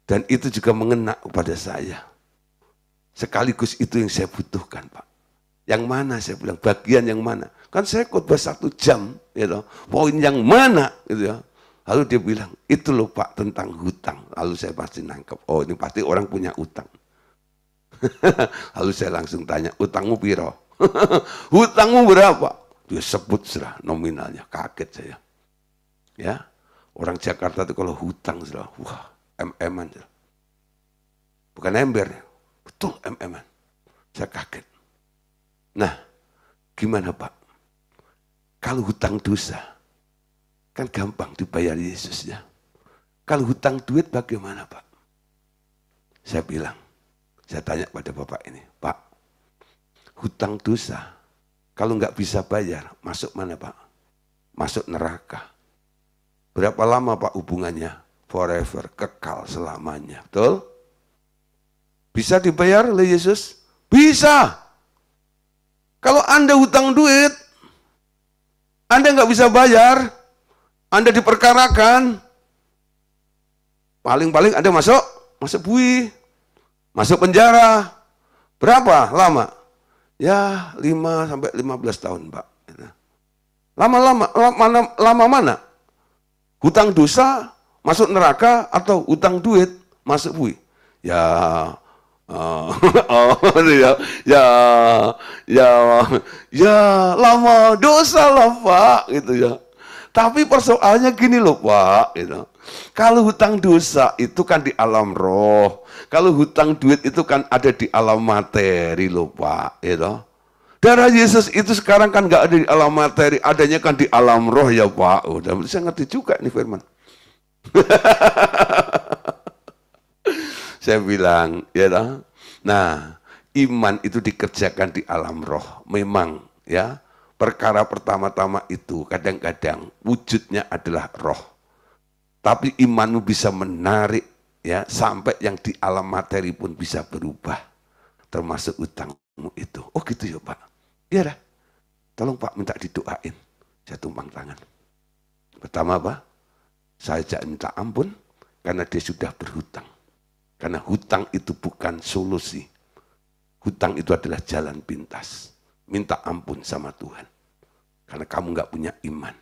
Dan itu juga mengena kepada saya. Sekaligus itu yang saya butuhkan, Pak. Yang mana saya bilang, bagian yang mana? Kan saya khotbah 1 jam, gitu. Poin yang mana, gitu ya. Lalu dia bilang, itu loh Pak tentang hutang. Lalu saya pasti nangkep, oh ini pasti orang punya utang. Lalu saya langsung tanya, utangmu piro? Hutangmu berapa? Dia sebut sudah nominalnya, kaget saya. Ya, orang Jakarta itu kalau hutang sudah, wah, MM-an. Bukan ember, betul MM-an. Saya kaget. Nah, gimana Pak? Kalau hutang dosa, kan gampang dibayar Yesus ya. Kalau hutang duit bagaimana Pak? Saya bilang, saya tanya pada Bapak ini, Pak, hutang dosa, kalau nggak bisa bayar, masuk mana Pak? Masuk neraka. Berapa lama Pak hubungannya? Forever, kekal selamanya. Betul? Bisa dibayar oleh Yesus? Bisa. Kalau Anda hutang duit, Anda nggak bisa bayar, Anda diperkarakan, paling-paling Anda masuk bui, masuk penjara. Berapa lama? Ya 5 sampai 15 tahun Pak. Lama mana? Hutang dosa masuk neraka atau hutang duit masuk bui? Ya, ya lama dosa lah Pak, gitu ya. Tapi persoalannya gini loh Pak, gitu. Kalau hutang dosa itu kan di alam roh, kalau hutang duit itu kan ada di alam materi loh Pak, gitu. Darah Yesus itu sekarang kan nggak ada di alam materi, adanya kan di alam roh ya Pak. Udah saya ngerti juga nih firman. Saya bilang, ya toh. Nah, iman itu dikerjakan di alam roh. Memang ya, perkara pertama-tama itu kadang-kadang wujudnya adalah roh. Tapi imanmu bisa menarik ya sampai yang di alam materi pun bisa berubah. Termasuk utangmu itu. Oh gitu ya Pak. Iya dah. Tolong Pak minta didoain. Saya tumpang tangan. Pertama apa? Saya ajak minta ampun karena dia sudah berhutang. Karena hutang itu bukan solusi. Hutang itu adalah jalan pintas. Minta ampun sama Tuhan. Karena kamu nggak punya iman.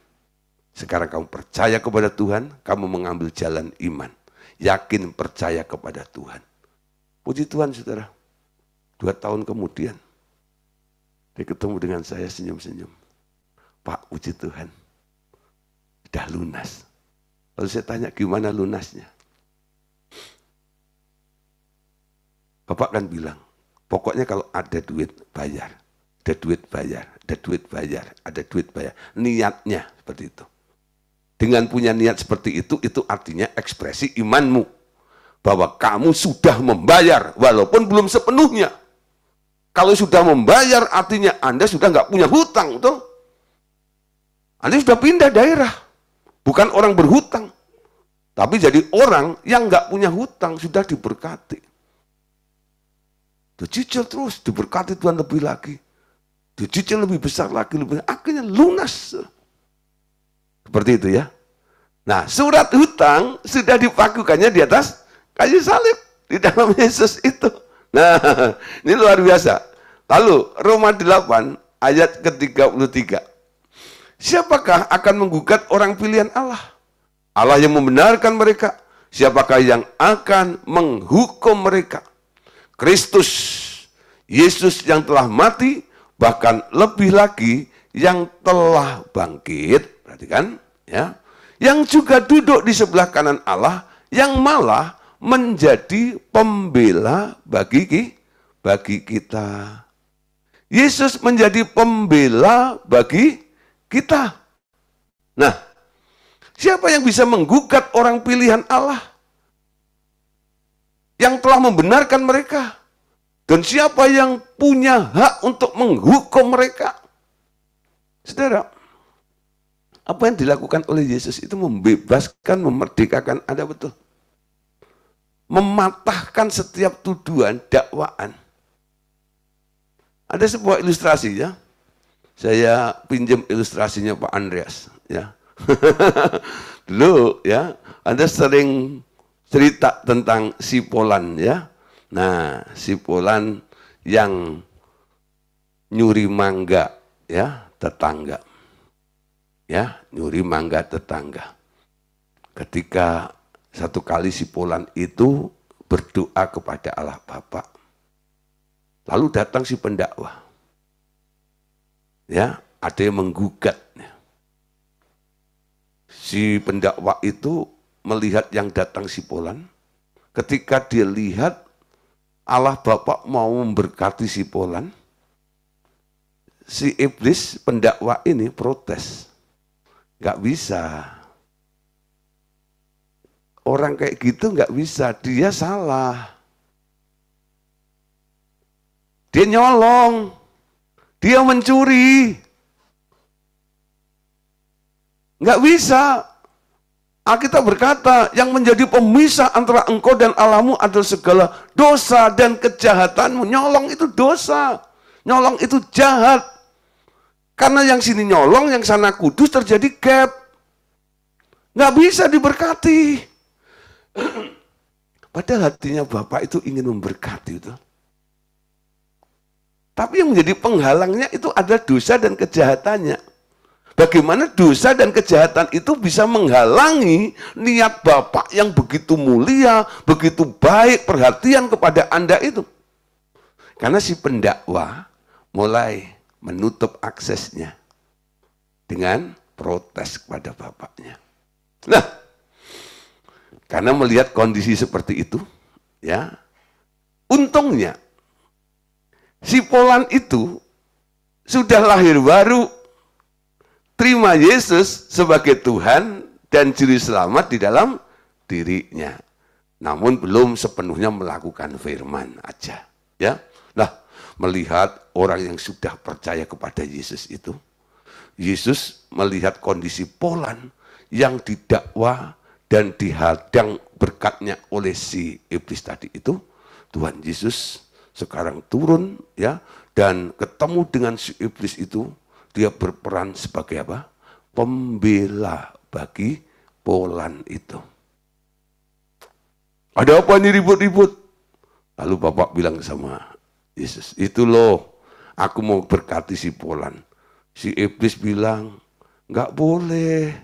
Sekarang kamu percaya kepada Tuhan, kamu mengambil jalan iman. Yakin percaya kepada Tuhan. Puji Tuhan saudara. 2 tahun kemudian, dia ketemu dengan saya senyum-senyum. Pak, puji Tuhan. Sudah lunas. Lalu saya tanya, gimana lunasnya? Bapak kan bilang, pokoknya kalau ada duit bayar, ada duit bayar, ada duit bayar, ada duit bayar. Niatnya seperti itu. Dengan punya niat seperti itu artinya ekspresi imanmu. Bahwa kamu sudah membayar, walaupun belum sepenuhnya. Kalau sudah membayar artinya Anda sudah nggak punya hutang, betul? Anda sudah pindah daerah. Bukan orang berhutang. Tapi jadi orang yang nggak punya hutang, sudah diberkati. Dicicil terus, diberkati Tuhan lebih lagi. Dicicil lebih besar lagi, akhirnya lunas. Seperti itu ya. Nah, surat hutang sudah dipakukannya di atas kayu salib. Di dalam Yesus itu. Nah, ini luar biasa. Lalu, Roma 8 ayat ke-33. Siapakah akan menggugat orang pilihan Allah? Allah yang membenarkan mereka. Siapakah yang akan menghukum mereka? Kristus, Yesus yang telah mati, bahkan lebih lagi yang telah bangkit, perhatikan ya, yang juga duduk di sebelah kanan Allah, yang malah menjadi pembela bagi kita. Yesus menjadi pembela bagi kita. Nah, siapa yang bisa menggugat orang pilihan Allah? Yang telah membenarkan mereka. Dan siapa yang punya hak untuk menghukum mereka? Saudara, apa yang dilakukan oleh Yesus itu membebaskan, memerdekakan Anda, betul. Mematahkan setiap tuduhan, dakwaan. Ada sebuah ilustrasi ya. Saya pinjam ilustrasinya Pak Andreas, ya. Dulu ya, Anda sering cerita tentang si Polan, ya. Nah, si Polan yang nyuri mangga, ya, tetangga. Ya, nyuri mangga tetangga. Ketika satu kali si Polan itu berdoa kepada Allah Bapa. Lalu datang si pendakwa. Ya, ada yang menggugat. Si pendakwa itu melihat yang datang si Polan. Ketika dia lihat Allah Bapa mau memberkati si Polan, si iblis pendakwa ini protes. Gak bisa. Orang kayak gitu gak bisa, dia salah. Dia nyolong. Dia mencuri. Nggak bisa. Alkitab berkata, yang menjadi pemisah antara engkau dan Allahmu adalah segala dosa dan kejahatanmu. Nyolong itu dosa. Nyolong itu jahat. Karena yang sini nyolong, yang sana kudus, terjadi gap. Nggak bisa diberkati. Padahal hatinya Bapak itu ingin memberkati itu. Tapi yang menjadi penghalangnya itu ada dosa dan kejahatannya. Bagaimana dosa dan kejahatan itu bisa menghalangi niat Bapak yang begitu mulia, begitu baik, perhatian kepada Anda itu. Karena si pendakwa mulai menutup aksesnya dengan protes kepada bapaknya. Nah, karena melihat kondisi seperti itu, ya, untungnya si Polan itu sudah lahir baru, terima Yesus sebagai Tuhan dan Juru Selamat di dalam dirinya. Namun belum sepenuhnya melakukan firman aja. Ya, nah, melihat orang yang sudah percaya kepada Yesus itu, Yesus melihat kondisi Polan yang didakwa dan dihadang berkatnya oleh si iblis tadi itu, Tuhan Yesus sekarang turun, ya, dan ketemu dengan si iblis itu, dia berperan sebagai apa? Pembela bagi Polan itu. Ada apa ini ribut-ribut? Lalu Bapak bilang sama Yesus, itu loh, aku mau berkati si Polan. Si iblis bilang, nggak boleh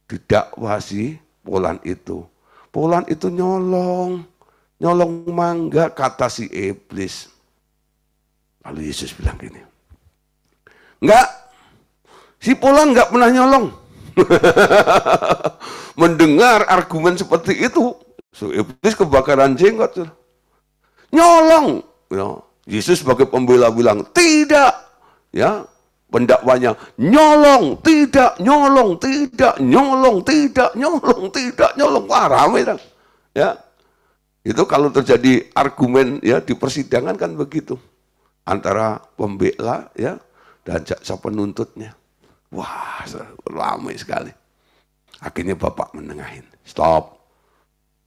didakwa si Polan itu. Polan itu nyolong mangga, kata si iblis. Lalu Yesus bilang gini, enggak, si Polan enggak pernah nyolong. Mendengar argumen seperti itu, si iblis kebakaran jenggot. Nyolong. Ya, Yesus sebagai pembela bilang, tidak. Ya, pendakwanya, nyolong, tidak, nyolong, tidak, nyolong, tidak, nyolong, tidak, nyolong. Wah, ramai kan. Ya. Itu kalau terjadi argumen, ya, di persidangan kan begitu. Antara pembela, ya, dan jaksa penuntutnya. Wah, ramai sekali. Akhirnya Bapak menengahin. Stop.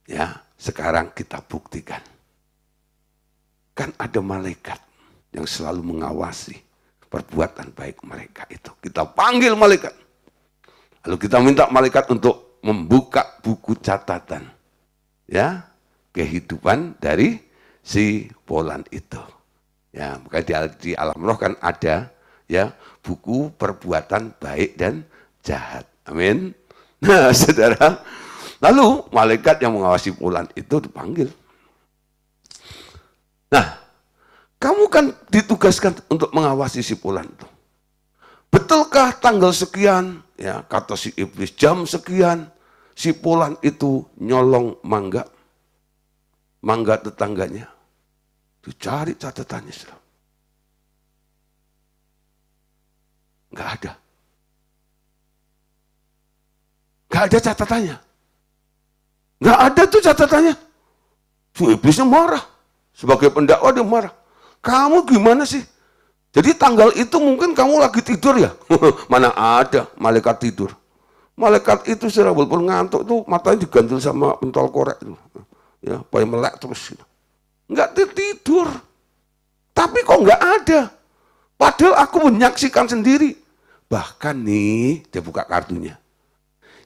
Ya, sekarang kita buktikan. Kan ada malaikat yang selalu mengawasi perbuatan baik mereka itu. Kita panggil malaikat. Lalu kita minta malaikat untuk membuka buku catatan. Ya, kehidupan dari si Polan itu. Ya, makanya di alam roh kan ada, ya, buku perbuatan baik dan jahat. Amin. Nah, saudara, lalu malaikat yang mengawasi Polan itu dipanggil. Nah, kamu kan ditugaskan untuk mengawasi si Polan itu. Betulkah tanggal sekian, ya, kata si iblis, jam sekian, si Polan itu nyolong mangga tetangganya? Dicari catatannya. Nggak ada. Nggak ada catatannya. Nggak ada tuh catatannya. Si iblisnya marah. Sebagai pendakwa dia marah. Kamu gimana sih? Jadi tanggal itu mungkin kamu lagi tidur ya? Mana ada malaikat tidur. Malaikat itu secara walaupun ngantuk tuh matanya digantul sama pentol korek tuh. Ya, supaya melek terus. Nggak tidur. Tapi kok nggak ada? Padahal aku menyaksikan sendiri. Bahkan nih, dia buka kartunya.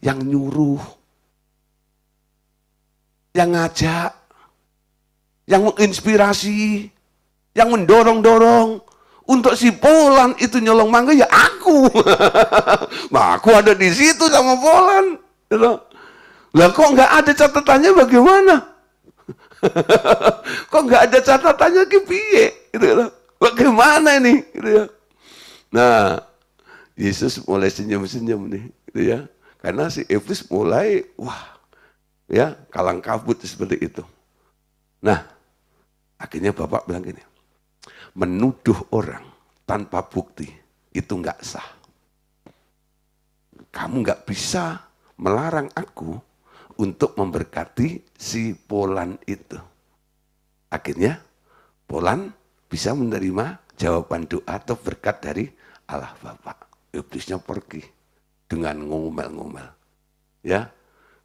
Yang nyuruh, yang ngajak, yang menginspirasi, yang mendorong-dorong untuk si Polan itu nyolong mangga ya aku. Nah, aku ada di situ sama Polan. Lah kok nggak ada catatannya bagaimana? Kok nggak ada catatannya ke piye? Gitu loh. Bagaimana ini? Gitu ya. Nah, Yesus mulai senyum-senyum nih, gitu ya. Karena si iblis mulai, wah, ya kalang kabut seperti itu. Nah, akhirnya Bapak bilang gini, menuduh orang tanpa bukti itu nggak sah. Kamu nggak bisa melarang aku untuk memberkati si Polan itu. Akhirnya Polan bisa menerima jawaban doa atau berkat dari Allah Bapa. Iblisnya pergi dengan ngomel-ngomel. Ya,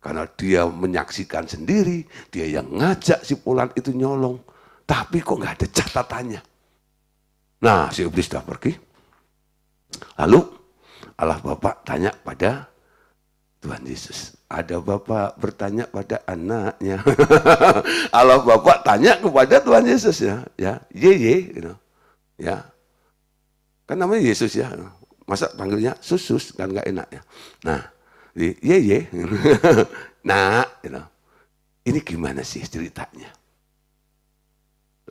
karena dia menyaksikan sendiri, dia yang ngajak si Polan itu nyolong. Tapi kok nggak ada catatannya. Nah, si iblis sudah pergi. Lalu Allah Bapa tanya pada Tuhan Yesus. Ada Bapa bertanya pada anaknya. Allah Bapa tanya kepada Tuhan Yesus ya, gitu. Ya. Kan namanya Yesus ya. Masa panggilnya Susus kan nggak enak ya. Nah, nah, gitu. Ini gimana sih ceritanya?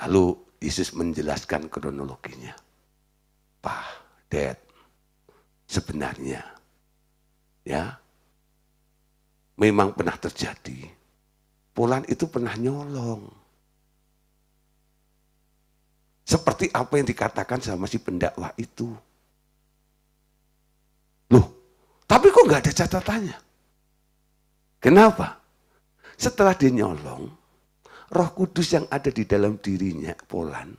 Lalu Yesus menjelaskan kronologinya. Pak, Dad, sebenarnya ya memang pernah terjadi. Polan itu pernah nyolong. Seperti apa yang dikatakan sama si pendakwa itu. Loh, tapi kok nggak ada catatannya? Kenapa? Setelah dia nyolong, Roh Kudus yang ada di dalam dirinya, Polan,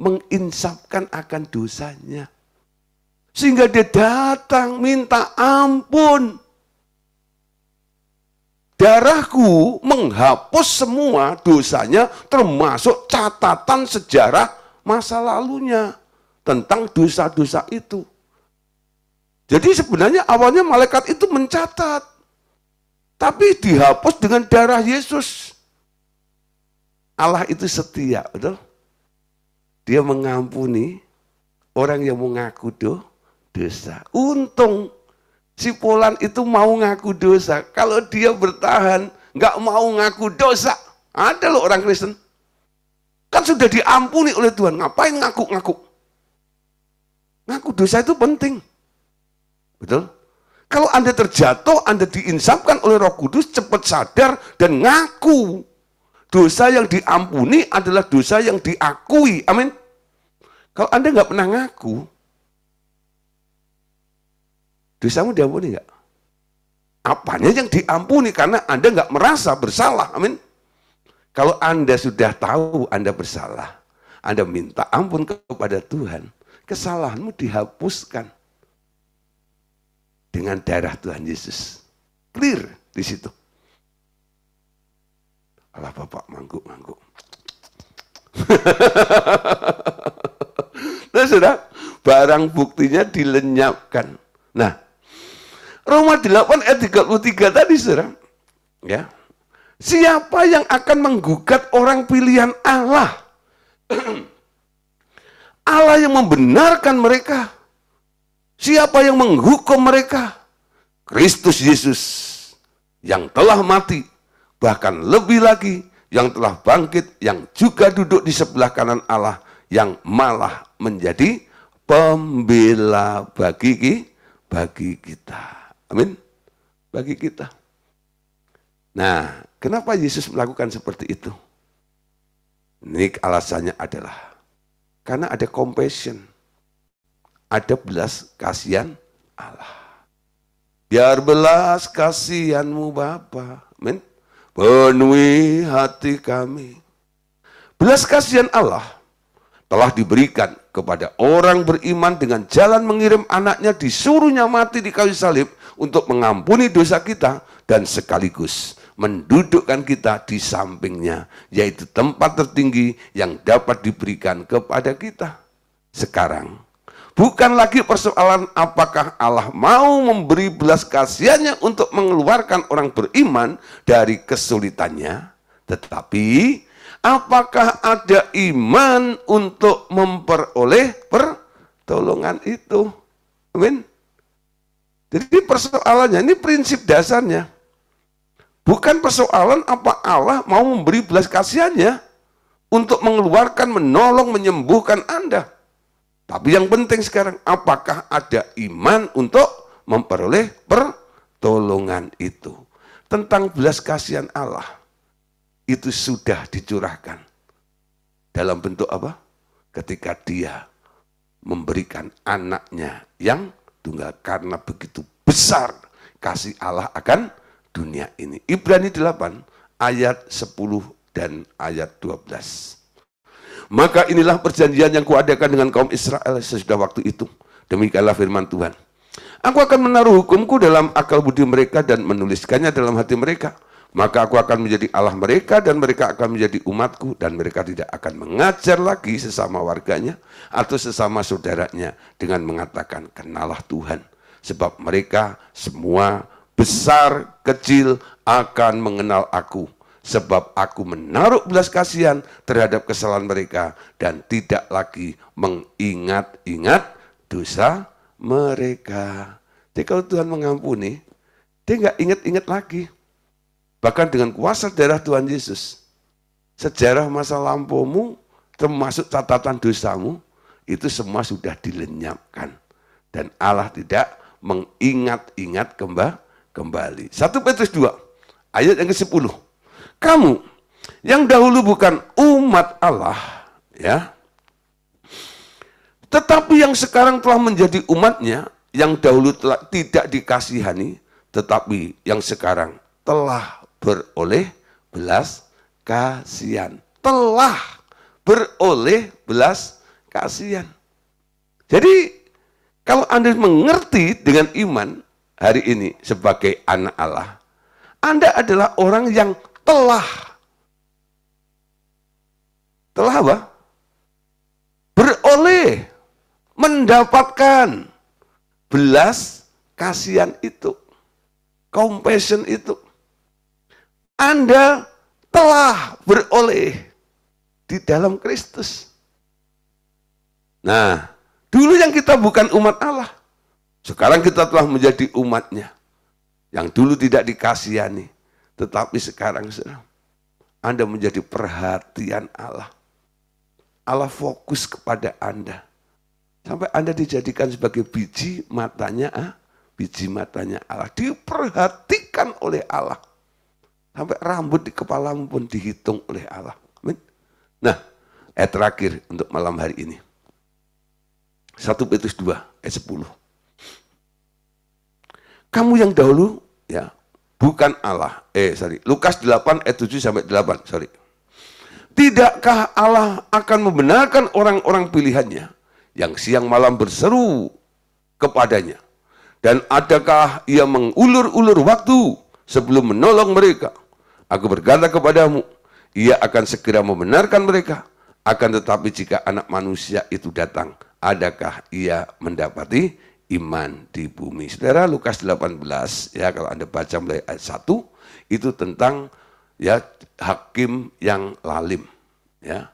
menginsapkan akan dosanya. Sehingga dia datang minta ampun. Darahku menghapus semua dosanya, termasuk catatan sejarah masa lalunya tentang dosa-dosa itu. Jadi sebenarnya awalnya malaikat itu mencatat, tapi dihapus dengan darah Yesus. Allah itu setia, betul? Dia mengampuni orang yang mengaku dosa. Untung si Polan itu mau ngaku dosa. Kalau dia bertahan, nggak mau ngaku dosa. Ada loh orang Kristen. Kan sudah diampuni oleh Tuhan, ngapain ngaku-ngaku? Ngaku dosa itu penting. Betul? Kalau Anda terjatuh, Anda diinsapkan oleh Roh Kudus, cepat sadar dan ngaku. Dosa yang diampuni adalah dosa yang diakui. Amin. Kalau Anda nggak pernah ngaku, dosamu diampuni nggak? Apanya yang diampuni? Karena Anda nggak merasa bersalah. Amin. Kalau Anda sudah tahu Anda bersalah, Anda minta ampun kepada Tuhan, kesalahanmu dihapuskan dengan darah Tuhan Yesus. Clear di situ. Allah Bapak mangguk-mangguk. Nah, sudah barang buktinya dilenyapkan. Nah, Roma 8 ayat 33 tadi, saudara. Ya. Siapa yang akan menggugat orang pilihan Allah? Allah yang membenarkan mereka. Siapa yang menghukum mereka? Kristus Yesus yang telah mati, bahkan lebih lagi yang telah bangkit, yang juga duduk di sebelah kanan Allah, yang malah menjadi pembela bagi kita. Amin. Bagi kita. Nah, kenapa Yesus melakukan seperti itu? Ini alasannya adalah karena ada compassion. Ada belas kasihan Allah. Biar belas kasihanmu Bapa, amin, penuhi hati kami. Belas kasihan Allah telah diberikan kepada orang beriman dengan jalan mengirim anaknya, disuruhnya mati di kayu salib untuk mengampuni dosa kita dan sekaligus mendudukkan kita di sampingnya, yaitu tempat tertinggi yang dapat diberikan kepada kita. Sekarang Bukan lagi persoalan apakah Allah mau memberi belas kasihannya untuk mengeluarkan orang beriman dari kesulitannya, tetapi apakah ada iman untuk memperoleh pertolongan itu. Amin. Jadi persoalannya, ini prinsip dasarnya. Bukan persoalan apa Allah mau memberi belas kasihannya untuk mengeluarkan, menolong, menyembuhkan Anda. Tapi yang penting sekarang, apakah ada iman untuk memperoleh pertolongan itu. Tentang belas kasihan Allah, itu sudah dicurahkan. Dalam bentuk apa? Ketika dia memberikan anaknya yang tunggal, karena begitu besar kasih Allah akan dunia ini. Ibrani 8 ayat 10 dan ayat 12. Maka inilah perjanjian yang kuadakan dengan kaum Israel sesudah waktu itu. Demikianlah firman Tuhan. Aku akan menaruh hukumku dalam akal budi mereka dan menuliskannya dalam hati mereka. Maka aku akan menjadi Allah mereka dan mereka akan menjadi umatku. Dan mereka tidak akan mengajar lagi sesama warganya atau sesama saudaranya dengan mengatakan, kenalah Tuhan. Sebab mereka semua besar kecil akan mengenal aku. Sebab aku menaruh belas kasihan terhadap kesalahan mereka dan tidak lagi mengingat-ingat dosa mereka. Jadi kalau Tuhan mengampuni, dia nggak ingat-ingat lagi. Bahkan dengan kuasa darah Tuhan Yesus, sejarah masa lampaumu termasuk catatan dosamu, itu semua sudah dilenyapkan. Dan Allah tidak mengingat-ingat kembali. 1 Petrus 2 ayat yang ke-10. Kamu yang dahulu bukan umat Allah, ya, tetapi yang sekarang telah menjadi umatnya, yang dahulu telah tidak dikasihani, tetapi yang sekarang telah beroleh belas kasihan. Telah beroleh belas kasihan. Jadi kalau Anda mengerti dengan iman hari ini sebagai anak Allah, Anda adalah orang yang telah apa? Beroleh, mendapatkan belas kasihan itu, compassion itu. Anda telah beroleh di dalam Kristus. Nah, dulu yang kita bukan umat Allah, sekarang kita telah menjadi umatnya. Yang dulu tidak dikasihani, tetapi sekarang Anda menjadi perhatian Allah. Allah fokus kepada Anda. Sampai Anda dijadikan sebagai biji matanya Allah. Diperhatikan oleh Allah. Sampai rambut di kepalamu pun dihitung oleh Allah. Amin. Nah, ayat terakhir untuk malam hari ini. 1 Petrus 2 ayat 10. Kamu yang dahulu, ya, bukan Allah. Lukas 8 ayat 7 sampai 8, Tidakkah Allah akan membenarkan orang-orang pilihannya yang siang malam berseru kepadanya? Dan adakah ia mengulur-ulur waktu sebelum menolong mereka? Aku berkata kepadamu, ia akan segera membenarkan mereka. Akan tetapi jika anak manusia itu datang, adakah ia mendapati iman di bumi? Saudara, Lukas 18, ya, kalau Anda baca mulai ayat 1, itu tentang, ya, hakim yang lalim, ya.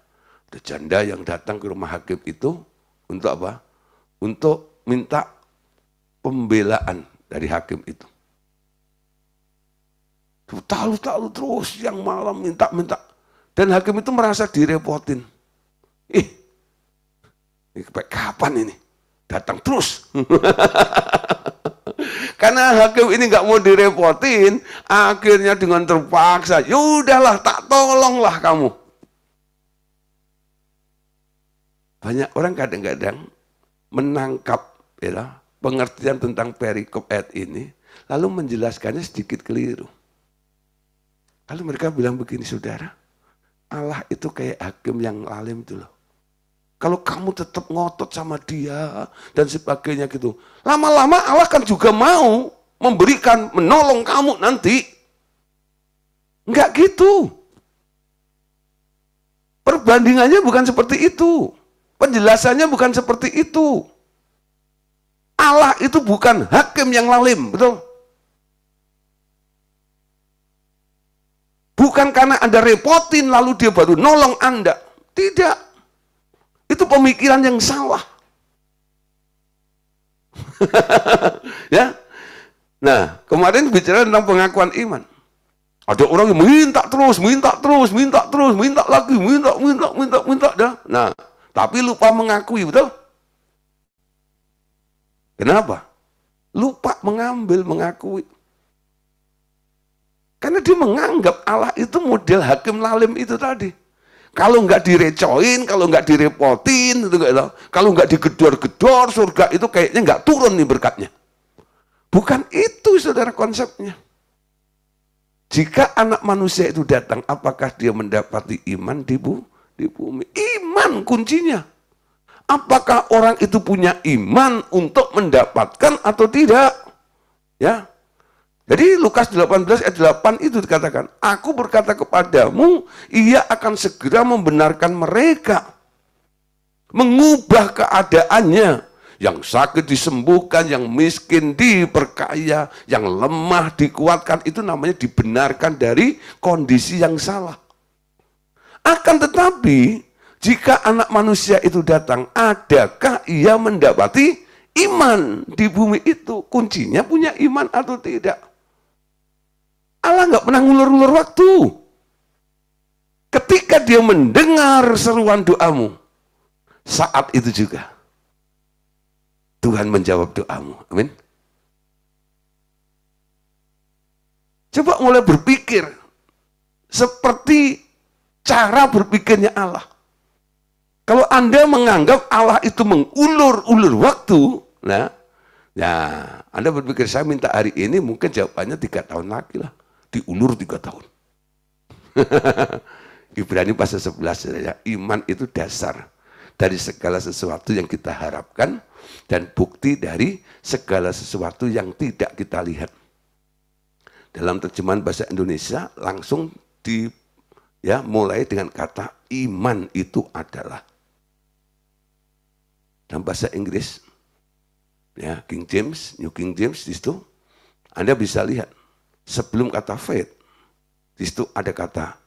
Ada janda yang datang ke rumah hakim itu untuk apa? Untuk minta pembelaan dari hakim itu. Tahu terus yang malam minta. Dan hakim itu merasa direpotin. Ini kapan ini? Datang terus. Karena hakim ini nggak mau direpotin, akhirnya dengan terpaksa, yaudahlah, tak tolonglah kamu. Banyak orang kadang-kadang menangkap, ya, pengertian tentang perikop ayat ini, lalu menjelaskannya sedikit keliru. Lalu mereka bilang begini, saudara, Allah itu kayak hakim yang lalim itu loh. Kalau kamu tetap ngotot sama dia dan sebagainya gitu, lama-lama Allah kan juga mau memberikan, menolong kamu nanti. Enggak gitu. Perbandingannya bukan seperti itu. Penjelasannya bukan seperti itu. Allah itu bukan hakim yang lalim, betul? Bukan karena Anda repotin lalu dia baru nolong Anda. Tidak. Itu pemikiran yang salah. Ya. Nah, kemarin bicara tentang pengakuan iman. Ada orang yang minta terus, minta lagi, minta dah. Nah, tapi lupa mengakui, betul? Kenapa? Lupa mengakui. Karena dia menganggap Allah itu model hakim lalim itu tadi. Kalau nggak direcoin, kalau nggak direpotin, kalau nggak digedor-gedor, surga itu kayaknya nggak turun nih berkatnya. Bukan itu saudara konsepnya. Jika anak manusia itu datang, apakah dia mendapati iman di bumi? Iman kuncinya. Apakah orang itu punya iman untuk mendapatkan atau tidak? Ya. Jadi Lukas 18 ayat 8 itu dikatakan, aku berkata kepadamu, ia akan segera membenarkan mereka. Mengubah keadaannya. Yang sakit disembuhkan, yang miskin diperkaya, yang lemah dikuatkan, itu namanya dibenarkan dari kondisi yang salah. Akan tetapi, jika anak manusia itu datang, adakah ia mendapati iman di bumi itu? Kuncinya punya iman atau tidak? Allah nggak pernah ngulur-ngulur waktu. Ketika dia mendengar seruan doamu, saat itu juga Tuhan menjawab doamu. Amin. Coba mulai berpikir seperti cara berpikirnya Allah. Kalau Anda menganggap Allah itu mengulur-ulur waktu, nah, ya Anda berpikir saya minta hari ini, mungkin jawabannya 3 tahun lagi lah. Diulur 3 tahun. Ibrani pasal 11, ya, iman itu dasar dari segala sesuatu yang kita harapkan dan bukti dari segala sesuatu yang tidak kita lihat. Dalam terjemahan bahasa Indonesia langsung mulai dengan kata iman itu adalah. Dalam bahasa Inggris, ya King James, New King James, di situ Anda bisa lihat sebelum kata faith, di situ ada kata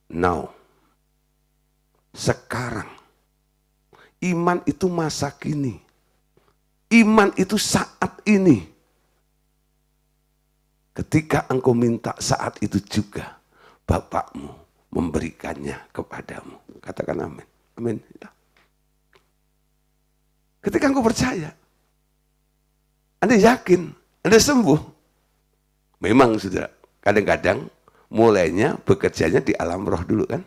now. Sekarang. Iman itu masa kini. Iman itu saat ini. Ketika engkau minta saat itu juga, Bapakmu memberikannya kepadamu. Katakan amin. Amin. Ketika engkau percaya, Anda yakin, Anda sembuh. Memang saudara, kadang-kadang mulainya bekerjanya di alam roh dulu kan.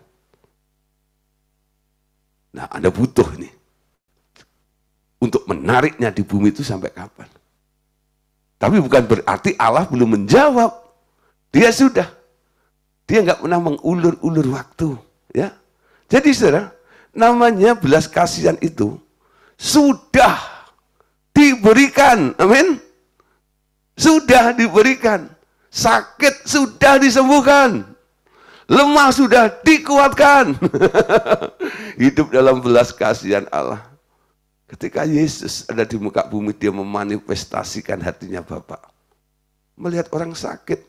Nah, Anda butuh nih untuk menariknya di bumi itu sampai kapan. Tapi bukan berarti Allah belum menjawab. Dia sudah. Dia nggak pernah mengulur-ulur waktu. Ya. Jadi saudara, namanya belas kasihan itu sudah diberikan. Amin. Sudah diberikan. Sakit sudah disembuhkan. Lemah sudah dikuatkan. Hidup dalam belas kasihan Allah. Ketika Yesus ada di muka bumi, dia memanifestasikan hatinya Bapa. Melihat orang sakit,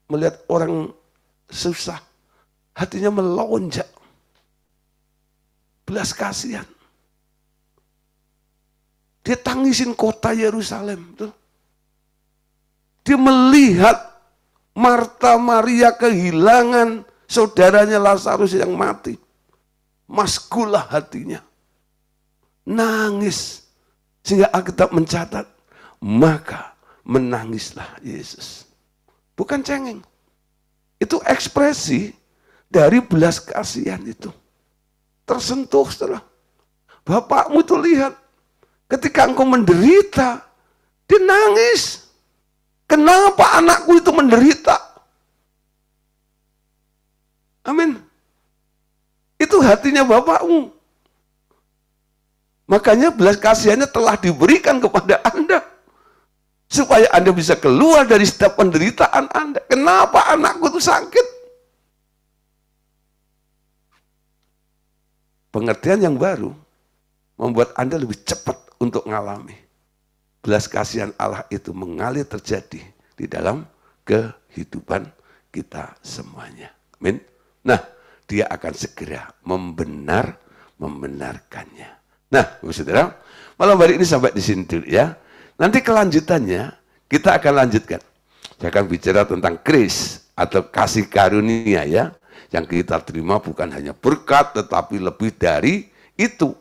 melihat orang susah, hatinya melonjak. Belas kasihan. Dia tangisin kota Yerusalem. Dia melihat Marta Maria kehilangan saudaranya Lazarus yang mati. Maskulah hatinya. Nangis. Sehingga Alkitab mencatat, maka menangislah Yesus. Bukan cengeng. Itu ekspresi dari belas kasihan itu. Tersentuh setelah. Bapakmu itu lihat, ketika engkau menderita, dia nangis. Kenapa anakku itu menderita? Amin. Itu hatinya Bapakmu. Makanya belas kasihannya telah diberikan kepada Anda. Supaya Anda bisa keluar dari setiap penderitaan Anda. Kenapa anakku itu sakit? Pengertian yang baru membuat Anda lebih cepat untuk mengalami. belas kasihan Allah itu mengalir terjadi di dalam kehidupan kita semuanya. Amin. Nah, dia akan segera membenarkannya. Nah, saudara, malam hari ini sampai di sini dulu ya. Nanti kelanjutannya kita akan lanjutkan. Saya akan bicara tentang grace atau kasih karunia ya. Yang kita terima bukan hanya berkat tetapi lebih dari itu.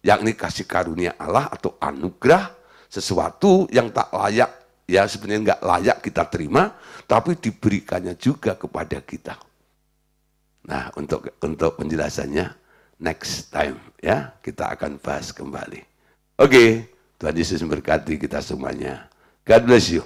Yakni kasih karunia Allah atau anugerah, sesuatu yang tak layak, ya sebenarnya nggak layak kita terima, tapi diberikannya juga kepada kita. Nah, untuk penjelasannya next time ya, kita akan bahas kembali. Oke, Tuhan Yesus memberkati kita semuanya. God bless you.